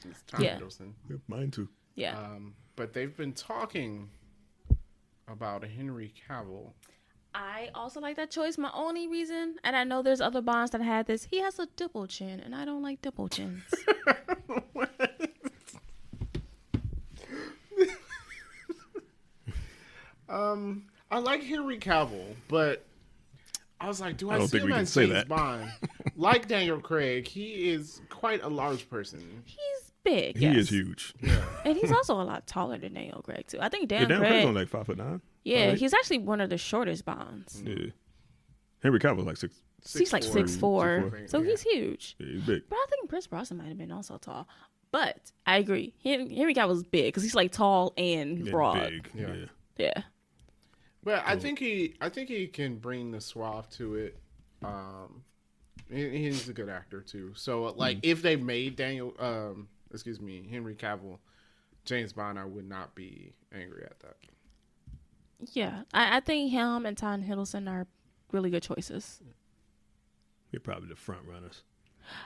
It's Tom Yeah. Hiddleston. Yeah, mine too. Yeah. But they've been talking about a Henry Cavill. I also like that choice. My only reason, and I know there's other Bonds that had this, he has a dimple chin, and I don't like dimple chins. I like Henry Cavill, but I was like, do I, don't see think him we can as say James that. Bond? Like Daniel Craig, he is quite a large person. He's big, He yes. is huge. And he's also a lot taller than Daniel Craig, too. I think Yeah, Daniel Dan Craig's Craig, only like 5'9". yeah, right? he's actually one of the shortest Bonds. Yeah. Henry Cavill's like 6. He's like 6'4", 6'4", so yeah. he's huge. Yeah, he's big. But I think Pierce Brosnan might have been also tall. But I agree. Henry Cavill's big because he's like tall and Yeah, broad. big. Yeah. Yeah. Yeah. But I think he can bring the suave to it. He's a good actor too. So like, if they made Henry Cavill James Bond, I would not be angry at that. Yeah. I think him and Tom Hiddleston are really good choices. They're probably the front runners.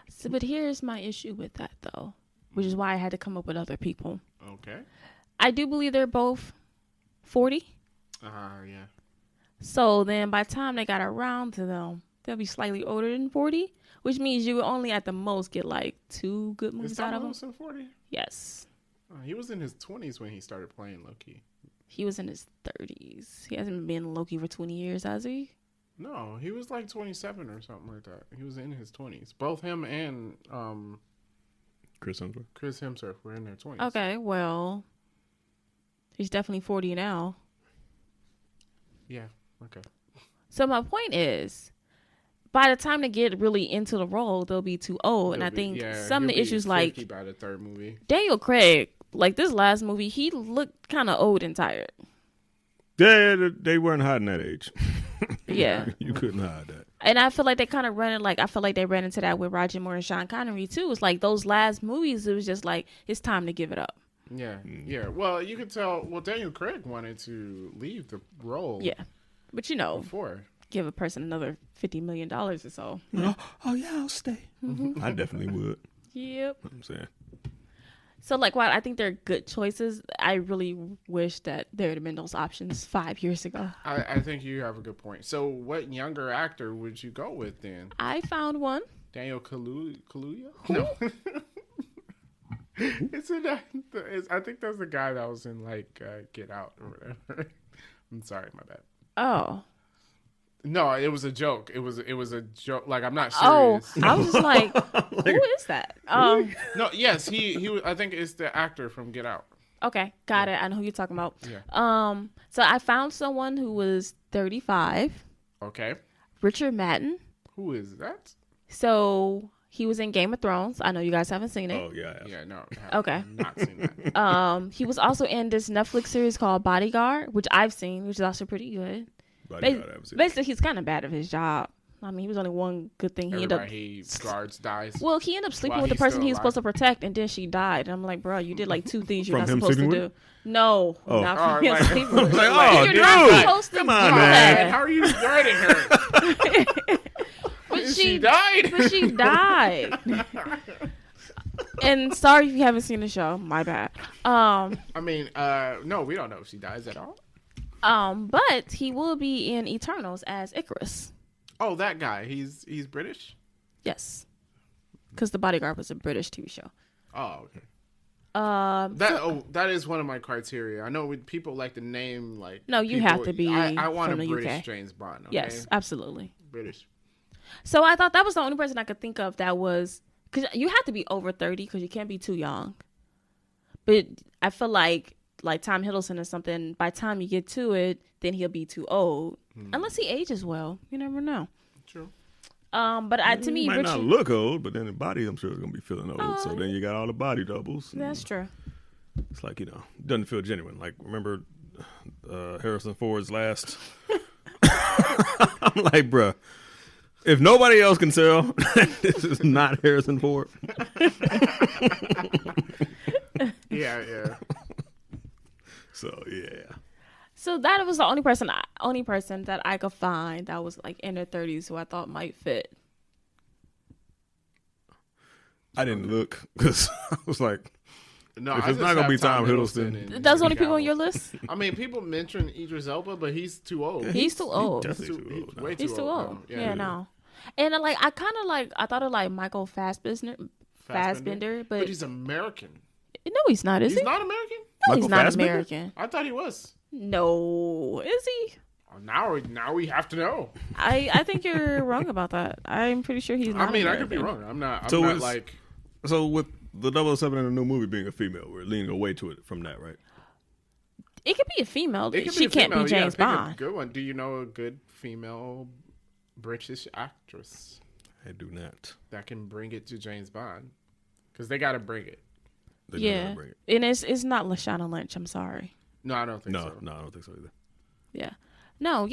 So, but here's my issue with that, though, which is why I had to come up with other people. Okay. I do believe they're both 40. Yeah. So then by the time they got around to them, they'll be slightly older than 40, which means you will only at the most get like 2 good Is movies Tom out of them. Hiddleston 40? Yes. He was in his 20s when he started playing Loki. He was in his 30s. He hasn't been in Loki for 20 years, has he? No, he was like 27 or something like that. He was in his 20s. Both him and Chris Hemsworth. Chris Hemsworth were in their 20s. Okay, well, he's definitely 40 now. Yeah. Okay. So my point is, by the time they get really into the role, they'll be too old. And I think some of the issues, like by the third movie, Daniel Craig, like this last movie, he looked kind of old and tired. Yeah, they weren't hiding that age. Yeah. You couldn't hide that. And I feel like they kind of I feel like they ran into that with Roger Moore and Sean Connery too. It's like those last movies, it was just like, it's time to give it up. Yeah, yeah. Well, you could tell. Well, Daniel Craig wanted to leave the role. Yeah. But Before. give a person another $50 million or so. Oh yeah, I'll stay. I definitely would. Yep. I'm saying. So, like, while I think they're good choices, I really wish that there would have been those options 5 years ago. I think you have a good point. So, what younger actor would you go with then? I found one. Daniel Kaluuya? No. I think that's the guy that was in, like, Get Out or whatever. I'm sorry, my bad. Oh. No, it was a joke. It was a joke. Like, I'm not Oh, serious. I was just like, who is that? No, yes, he was, I think it's the actor from Get Out. Okay, got it. I know who you're talking about. Yeah. So I found someone who was 35, Okay. Richard Madden. Who is that? So he was in Game of Thrones. I know you guys haven't seen it. Oh yeah. Yeah, no. Okay. Not seen that. He was also in this Netflix series called Bodyguard, which I've seen, which is also pretty good. Basically, he's kind of bad at his job. I mean, he was only one good thing. He guards dies. Well, he ended up sleeping While with the he's person still he was alive. supposed to protect, and then she died. And I'm like, bro, you did like 2 things you're From not him supposed to sleeping do. with No, Oh. not Oh, from him like- sleeping I with was like, her. oh, You're dude, not supposed to come do on, that. man. How are you guarding her? But She died. But she died. And sorry if you haven't seen the show. My bad. I mean, no, we don't know if she dies at all. But he will be in Eternals as Icarus. Oh, that guy. He's British. Yes, because The Bodyguard was a British TV show. Oh, okay. So- That is one of my criteria. I know people like to name like. No, you people- have to be I want from a the British UK. James Bond. Okay? Yes, absolutely. British. So I thought that was the only person I could think of that was, because you have to be over 30 because you can't be too young. But I feel like Tom Hiddleston or something, by the time you get to it, then he'll be too old. Unless he ages well. You never know. True. But to me, He might Richard, not look old, but then the body, I'm sure, is gonna be feeling old. So then you got all the body doubles. that's true. It's like, doesn't feel genuine. Like, remember Harrison Ford's last? I'm like, bruh, if nobody else can tell, this is not Harrison Ford. Yeah. So yeah. So that was the only person that I could find that was like in their 30s who I thought might fit. I didn't look because I was like, No, If I it's just not gonna have be Tom Tom Hiddleston. and Those only Henry people on Cavill. your list? I mean, people mention Idris Elba, but he's too old. He's too old. definitely too old now. way He's too old. now. Yeah, no. And I thought of like Michael Fassbender, But he's American. no, he's not. Is He's he? not American? No, he's Michael not Fassbender? American. I thought he was. No, is he? Now we have to know. I think you're wrong about that. I'm pretty sure he's not. I mean, I American. could be wrong. I'm not So like. So with the 007 in the new movie being a female, we're leaning away to it from that, right? It could be a female. It could She be a can't female. be James pick a Bond. good one. Do you know a good female British actress I do not. that can bring it to James Bond? Because they got to bring it. They're Yeah, gonna bring it. and it's not Lashana Lynch. I'm sorry. No, I don't think No, so. no, I don't think so either. Yeah. No,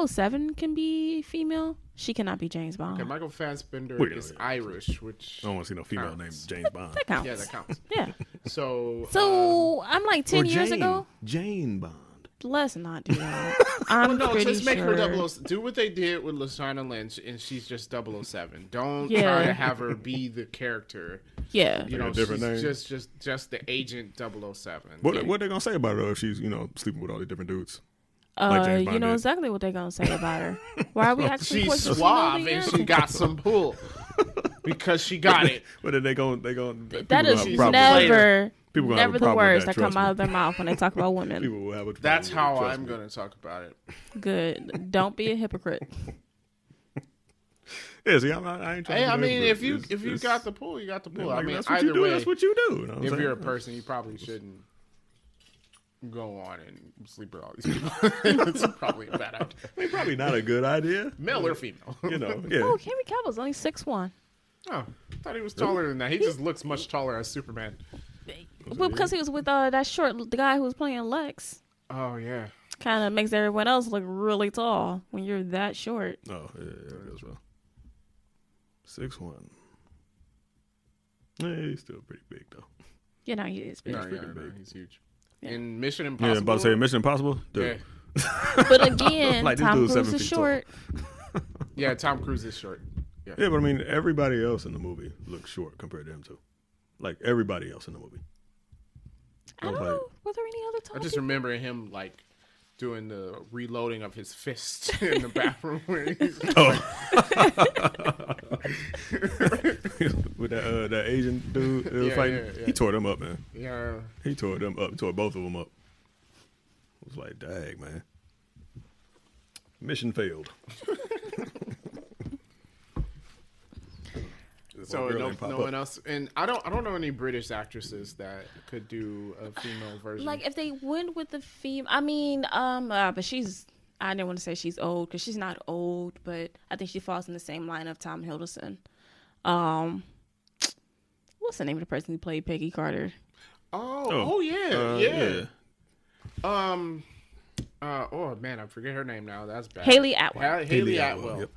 007 can be female. She cannot be James Bond. Okay, Michael Fassbender Wait, is yeah. Irish, which I don't want to see no female Counts. named James Bond. That counts. yeah, that counts. Yeah. So So I'm like 10 years ago. Jane Bond. Let's not do that. I'm no, pretty just make sure. her 007. Do what they did with Lashana Lynch, and she's just 007. Don't Yeah. try to have her be the character. Yeah. You Like a know, different she's name? just the agent 007. What they gonna say about her if she's sleeping with all these different dudes? Like James You Bond know did. exactly what they're gonna say about her. Why are we asking She's questions? suave and she got some pull because she got it. But then they going That is She's a never, People gonna have a never the problem with words that, that come trust me. out of their mouth when they talk about women. people will have a That's problem how with it, I'm trust going to talk about it. Good. Don't be a hypocrite. me. Yeah, see, I ain't trying Hey, to I be mean, hypocrite. if you got the pull, you got the pull. like, I mean, that's what either you do. way, That's what you do. You know what I'm if saying? you're a person, you probably shouldn't. go on and sleep with all these people. It's probably a bad idea. I mean, probably not a good idea. Male or female? You know, yeah. Oh, Henry Cavill's only 6'1". Oh, I thought he was taller than that. He just looks much taller as Superman. Well, because he was with that short, the guy who was playing Lex. Oh, yeah. Kind of makes everyone else look really tall when you're that short. Oh, yeah, it goes well. 6'1". Yeah, he's still pretty big though. You know, he is big. No, freaking big. he's huge. Yeah. In Mission Impossible. Yeah, I'm about to say Mission Impossible. Dude. Yeah. But again, Like, this Tom dude's Cruise 7 is feet tall. short. Yeah, Tom Cruise is short. Yeah, but I mean, everybody else in the movie looks short compared to him too. Like everybody else in the movie. I don't know. Were there any other tall I just people? remember him, like, doing the reloading of his fist in the bathroom. Where he's With that Asian dude that was Yeah, fighting, yeah. he tore them up, man. yeah. He tore them up. He tore both of them up. I was like, dang, man. Mission failed. So girl no, didn't pop no up. one else, and I don't know any British actresses that could do a female version. Like if they went with the female, I mean, but she's. I didn't want to say she's old because she's not old, but I think she falls in the same line of Tom Hiddleston. What's the name of the person who played Peggy Carter? oh yeah, yeah. Oh man, I forget her name now. That's bad. Haley Atwell. Haley Atwell. Yep.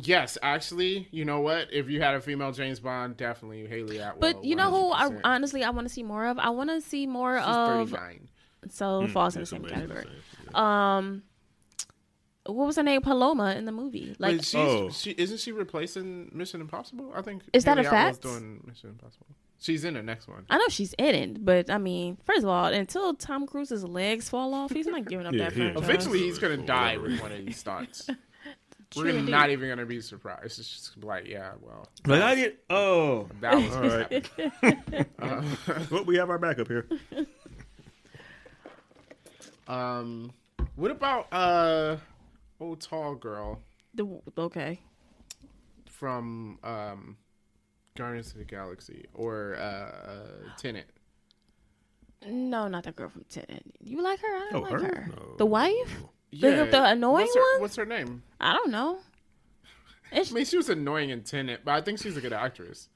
Yes, actually, you know what? If you had a female James Bond, definitely Haley Atwell. But you know who I 100%. honestly I want to see more of? I want to see more She's of. 39. So it falls in Yeah, the same somebody's category. gonna say, What was her name? Paloma in the movie. Like But she isn't she replacing Mission Impossible? I think. Is that Haley a Atwell's fact? doing Mission Impossible. She's in the next one. I know she's in it, but I mean, first of all, until Tom Cruise's legs fall off, he's not giving up Yeah, that he ain't franchise. Eventually, he's gonna Or die whatever. with one of these stunts. True We're indeed. not even gonna be surprised. It's just like, yeah, well, Like I get. Oh, that was all right. Well, we have our backup here. What about old tall girl Okay. from Guardians of the Galaxy or Tenet? No, not the girl from Tenet. You like her? I don't like her? her. No. The wife? The annoying one? What's her name? I don't know. I mean, she was annoying in Tenet, but I think she's a good actress.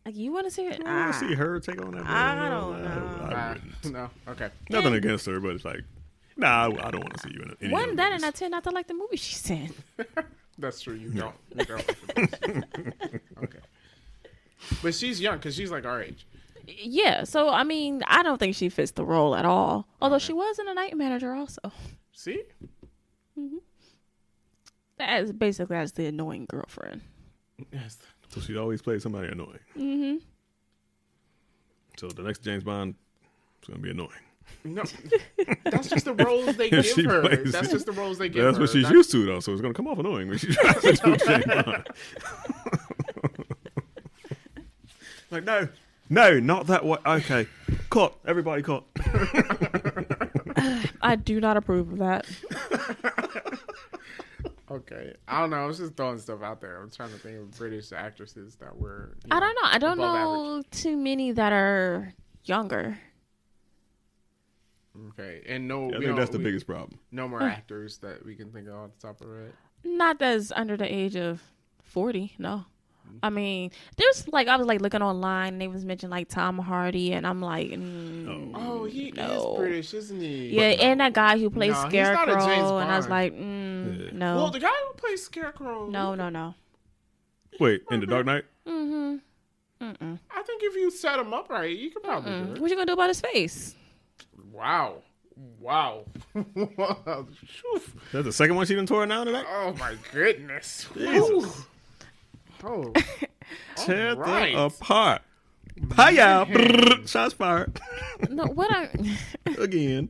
Like you want to see it? I want to see her take on that. I role. don't know. I wouldn't. No, okay. Nothing against her, but it's like, nah, I don't want to see you in any One of that those. and I tend not to like the movie she's in. That's true. You don't. You don't. Okay. But she's young because she's like our age. Yeah, so I mean, I don't think she fits the role at all. Although she was in A Night Manager also. See? That is basically as the annoying girlfriend. Yes. So she'd always play somebody annoying. Mm-hmm. So the next James Bond is going to be annoying. No, that's just the roles they give She her. plays That's it. just the roles they give That's her. what she's used to, though. So it's going to come off annoying when she tries to do James Bond. Like, no, not that way. Okay, cut. Everybody cut. I do not approve of that. Okay, I don't know. I was just throwing stuff out there. I'm trying to think of British actresses that were. I don't know. I don't above know too many that are younger. Okay, and no, I we think that's don't- the biggest problem. No more actors that we can think of off the top of our head. Not that's under the age of 40. No. I mean, there's like I was like looking online and they was mentioning like Tom Hardy and I'm like, Oh, he No. is British, isn't he? yeah, and that guy who plays No, he's not a Scarecrow, James and I was Bond. like, Yeah. no, Well, the guy who plays Scarecrow. no. Wait, in the Dark Knight? Mm-hmm. I think if you set him up right, you could probably do it. What you gonna do about his face? Wow. Phew. That's the second one she done tore it down today? Oh my goodness. Jesus. Oh. Tear right. them apart. Hi-ya. Brrr. Shots fired. No, what I Again.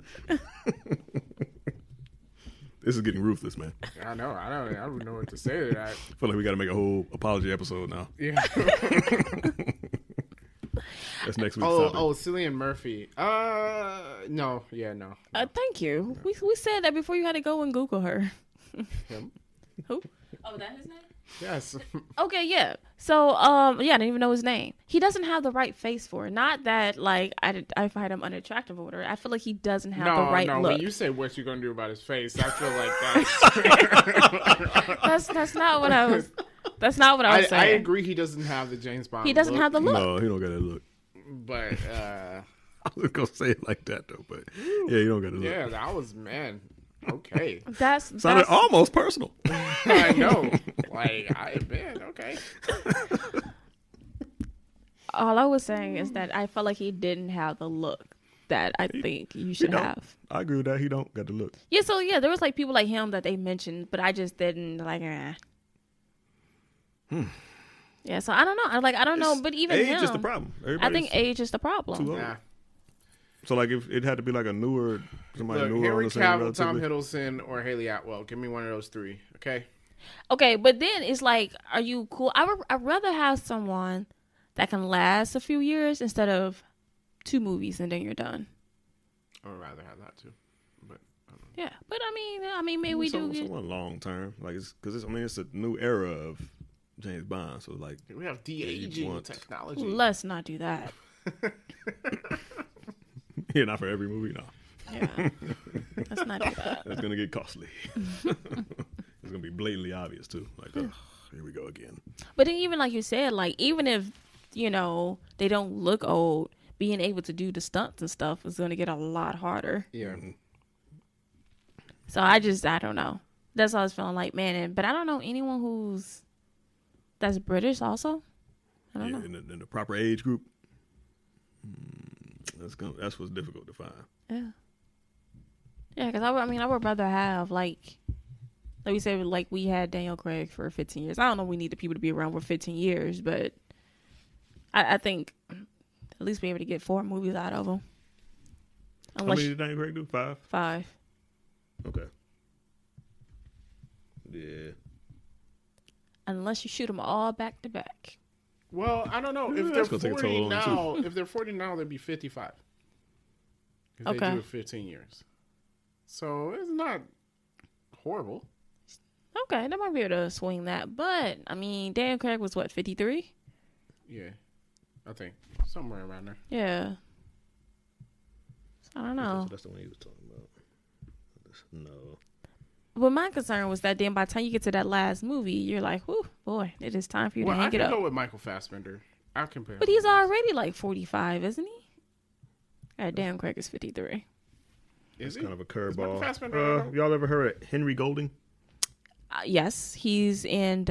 This is getting ruthless, man. I know. I don't know what to say to that. I feel like we got to make a whole apology episode now. Yeah. That's next week's Oh, topic. Cillian Murphy. No. Yeah, no. thank you. We said that before you had to go and Google her. Him. Who? Oh, that his name? Yes. Okay, yeah. So, yeah, I didn't even know his name. He doesn't have the right face for it. Not that like I find him unattractive or whatever. I feel like he doesn't have the right no. look. When you say what you gonna do about his face, I feel like That's not what I was. That's not what I was saying. I agree. He doesn't have the James Bond. He doesn't have the look. No, he don't got that look. But I was gonna say it like that though, but yeah, you don't got that look. yeah, that was man. Okay, Sounded almost personal. I know. Like man. Okay. All I was saying is that I felt like he didn't have the look that I think you should don't. have. I agree with that. He don't got the look. Yeah, so yeah, there was like people like him that they mentioned, but I just didn't like. Yeah, so I don't know. I don't know, but even age him, is the problem. I think age is the problem. too old. Nah. So like if it had to be like a newer somebody Look, newer on Henry the same Cavill, Tom relatively. Hiddleston, or Haley Atwell. Give me one of those three. Okay. Okay, but then it's like, are you cool? I'd rather have someone that can last a few years instead of 2 movies and then you're done. I would rather have that too. But Yeah, but I mean, maybe we do. Someone long term, like it's because it's a new era of James Bond. So like we have de-aging want- technology. Let's not do that. yeah, not for every movie. No, Yeah, let's not do that. that's gonna get costly. It's gonna be blatantly obvious too. Like here we go again. But then even like you said, like even if they don't look old, being able to do the stunts and stuff is going to get a lot harder. Yeah. So I don't know. That's all I was feeling like, man. But I don't know anyone that's British also. I don't know. In the proper age group. That's what's difficult to find. Yeah. Yeah, because I would rather have like we said, like we had Daniel Craig for 15 years. I don't know. We need the people to be around for 15 years, but I think at least be able to get 4 movies out of them. How many did Daniel Craig do? 5? 5. Okay. Yeah. Unless you shoot them all back to back. Well, I don't know. Yeah, If that's they're gonna take a 40 toll on them, now, if they're 40 now, they'd be 55. If they Okay. do it 15 years. So it's not horrible. Okay, they might be able to swing that. But, I mean, Daniel Craig was, 53? Yeah. I think. Somewhere around there. Yeah. So, I don't know. That's the one he was talking about. No. But my concern was that then by the time you get to that last movie, you're like, whew, boy, it is time for you Well, to I hang it can up. go with Michael Fassbender. I'll compare. But he's already like 45, isn't he? Daniel Craig is 53. Is he? Kind of a Michael curveball. Fassbender Y'all ever heard of Henry Golding? Yes, he's in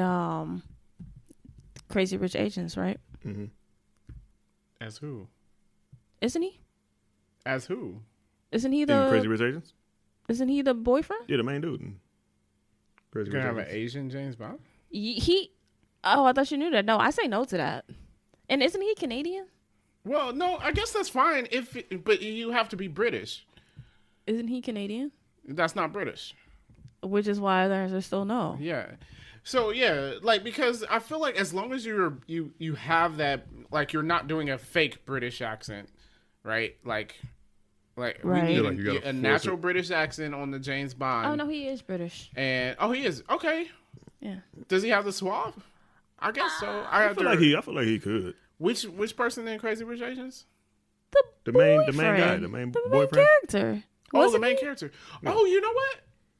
Crazy Rich Asians, right? Mm-hmm. As who? Isn't he? As who? Isn't he In Crazy the? Rich Asians? Isn't he the boyfriend? Yeah, the main dude. In Crazy You're Rich gonna have an Asians. Asian James Bond? He. Oh, I thought you knew that. No, I say no to that. And isn't he Canadian? Well, no, I guess that's fine but you have to be British. Isn't he Canadian? That's not British. Which is why there's still no. Yeah. So yeah, like because I feel like as long as you have that, like you're not doing a fake British accent, right? Like we Right. need Yeah, like you gotta a force natural it. British accent on the James Bond. Oh no, he is British. And he is okay. Yeah. Does he have the suave? I guess so. I feel like he could. Which person in Crazy Rich Asians? The main guy, boyfriend. the main The main boyfriend. character. Oh, Wasn't the main he? character. Oh, you know what?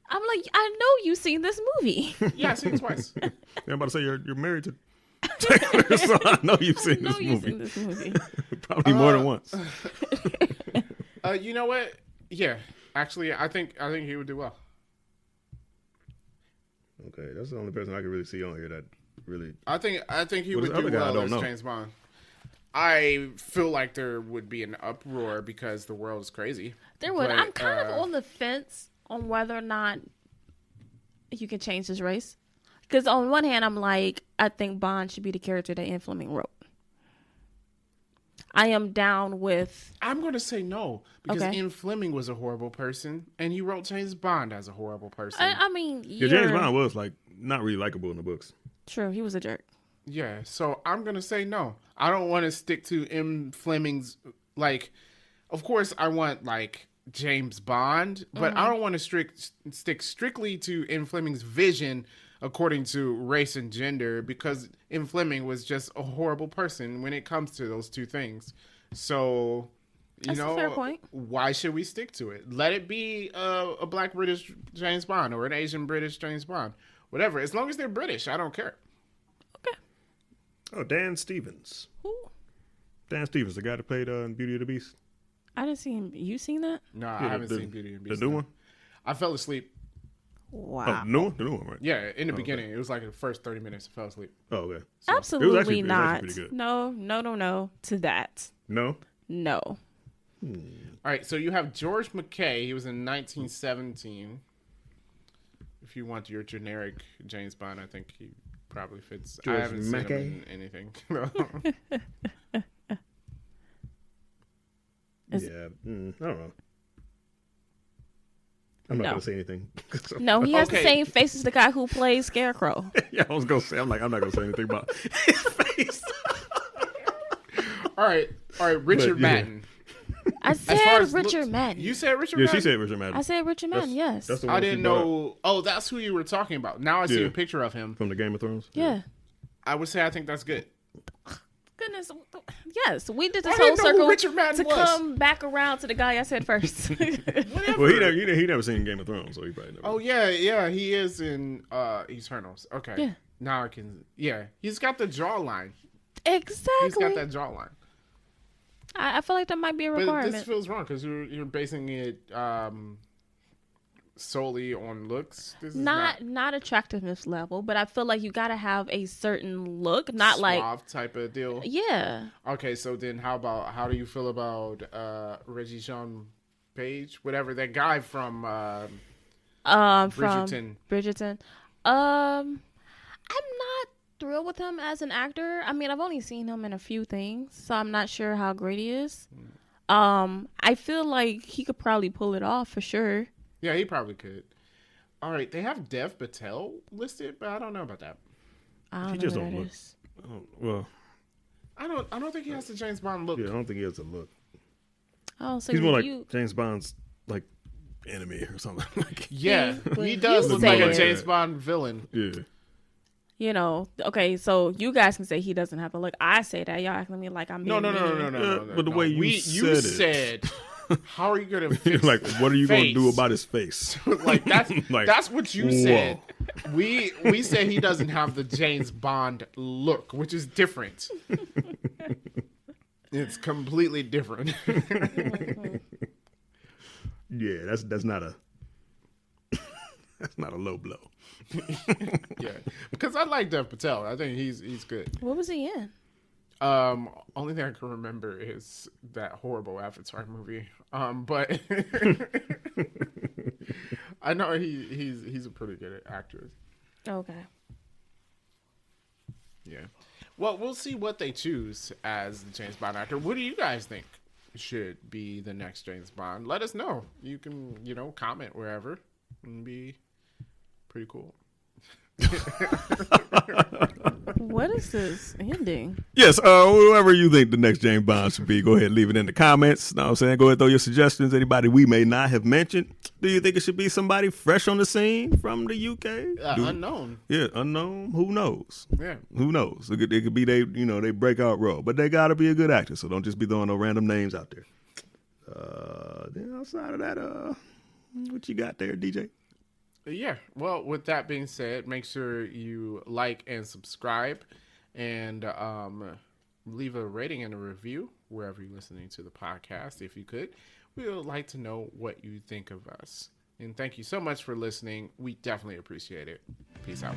I'm like, I know you've seen this movie. Yeah, I seen it twice. Yeah, I'm about to say you're married to Taylor, so I know you've seen I know this you've movie. seen this movie. Probably more than once. You know what? Yeah, actually, I think he would do well. Okay, that's the only person I can really see on here that really. I think he Well, would this do other guy, I well don't as know. James Bond. I feel like there would be an uproar because the world is crazy. There would. But, I'm kind of on the fence on whether or not you can change his race. Because on one hand, I'm like, I think Bond should be the character that Ian Fleming wrote. I am down with. I'm going to say no because Okay. Ian Fleming was a horrible person and he wrote James Bond as a horrible person. I mean, Yeah, James Bond was like not really likable in the books. True, he was a jerk. Yeah, so I'm going to say no. I don't want to stick to M. Fleming's, like, of course I want, like, James Bond, but I don't want to stick strictly to M. Fleming's vision according to race and gender, because Ian Fleming was just a horrible person when it comes to those two things. So, That's a fair point. why should we stick to it? Let it be a black British James Bond or an Asian British James Bond. Whatever. As long as they're British, I don't care. Okay. Oh, Dan Stevens. Who? Dan Stevens, the guy that played in Beauty and the Beast. I didn't see him. You seen that? No, I haven't seen Beauty and the Beast. The new one? I fell asleep. Wow. Oh, new one? The new one, right? Yeah, in the beginning. It was like the first 30 minutes I fell asleep. Oh, okay. Absolutely it was not. actually pretty good. No to that. No? No. All right, so you have George McKay. He was in 1917. If you want your generic James Bond, I think he probably fits. George I haven't seen McKay? him in anything. Yeah. I don't know. I'm not No. going to say anything. No, he has the Okay. same face as the guy who plays Scarecrow. Yeah, I was going to say, I'm not going to say anything about his face. All right, Richard But, yeah. Madden. I As far said as Richard looks- Madden. You said Richard Yeah, Madden? she said Richard Madden. I said Richard Madden, yes. That's the one I she didn't brought up. know. Oh, that's who you were talking about. Now I see Yeah. a picture of him. From the Game of Thrones? Yeah. I would say I think that's good. Goodness. Yes, we did this I whole didn't know who circle Richard Madden to was. come back around to the guy I said first. Whatever. Well, he never seen Game of Thrones, so he probably never. Oh yeah, he is in Eternals. Okay. Yeah. Now I can. Yeah, he's got the jawline. Exactly. He's got that jawline. I feel like that might be a But requirement. this feels wrong because you're basing it solely on looks. This is not attractiveness level, but I feel like you gotta have a certain look, not like suave type of deal. yeah. Okay, so then how do you feel about Reggie Jean Page, whatever that guy from From Bridgerton? Bridgerton. I'm not thrilled with him as an actor. I mean, I've only seen him in a few things, so I'm not sure how great he is. I feel like he could probably pull it off for sure. Yeah, he probably could. All right, they have Dev Patel listed, but I don't know about that. I don't He know just who don't that look- is. Oh, well, I don't think he has the James Bond look. yeah, I don't think he has a look. Oh, so He's more like you James Bond's like enemy or something. Like, Yeah, See, he when does you look like a say James it- Bond villain. yeah. you know, okay, so you guys can say he doesn't have a look. I say that y'all acting at me like I'm No, being mean. But the way you said, said how are you gonna fix like, what are you going to do face? about his face? like that's Like, that's what you whoa. said. We said he doesn't have the James Bond look, which is different. It's completely different. Yeah, that's not a that's not a low blow. Yeah, because I like Dev Patel. I think he's good. What was he in? Only thing I can remember is that horrible Avatar movie. But I know he's a pretty good actor. Okay. Yeah. Well, we'll see what they choose as the James Bond actor. What do you guys think should be the next James Bond? Let us know. You can, comment wherever and be pretty cool. What is this ending? Yes, whoever you think the next James Bond should be, go ahead and leave it in the comments. Know what I'm saying? Go ahead and throw your suggestions. Anybody we may not have mentioned. Do you think it should be somebody fresh on the scene from the UK? Unknown. Yeah, unknown. Who knows? Yeah. Who knows? It could be they breakout role, but they got to be a good actor. So don't just be throwing no random names out there. Then outside of that, what you got there, DJ? Yeah. Well, with that being said, make sure you like and subscribe and leave a rating and a review wherever you're listening to the podcast. If you could, we would like to know what you think of us. And thank you so much for listening. We definitely appreciate it. Peace out.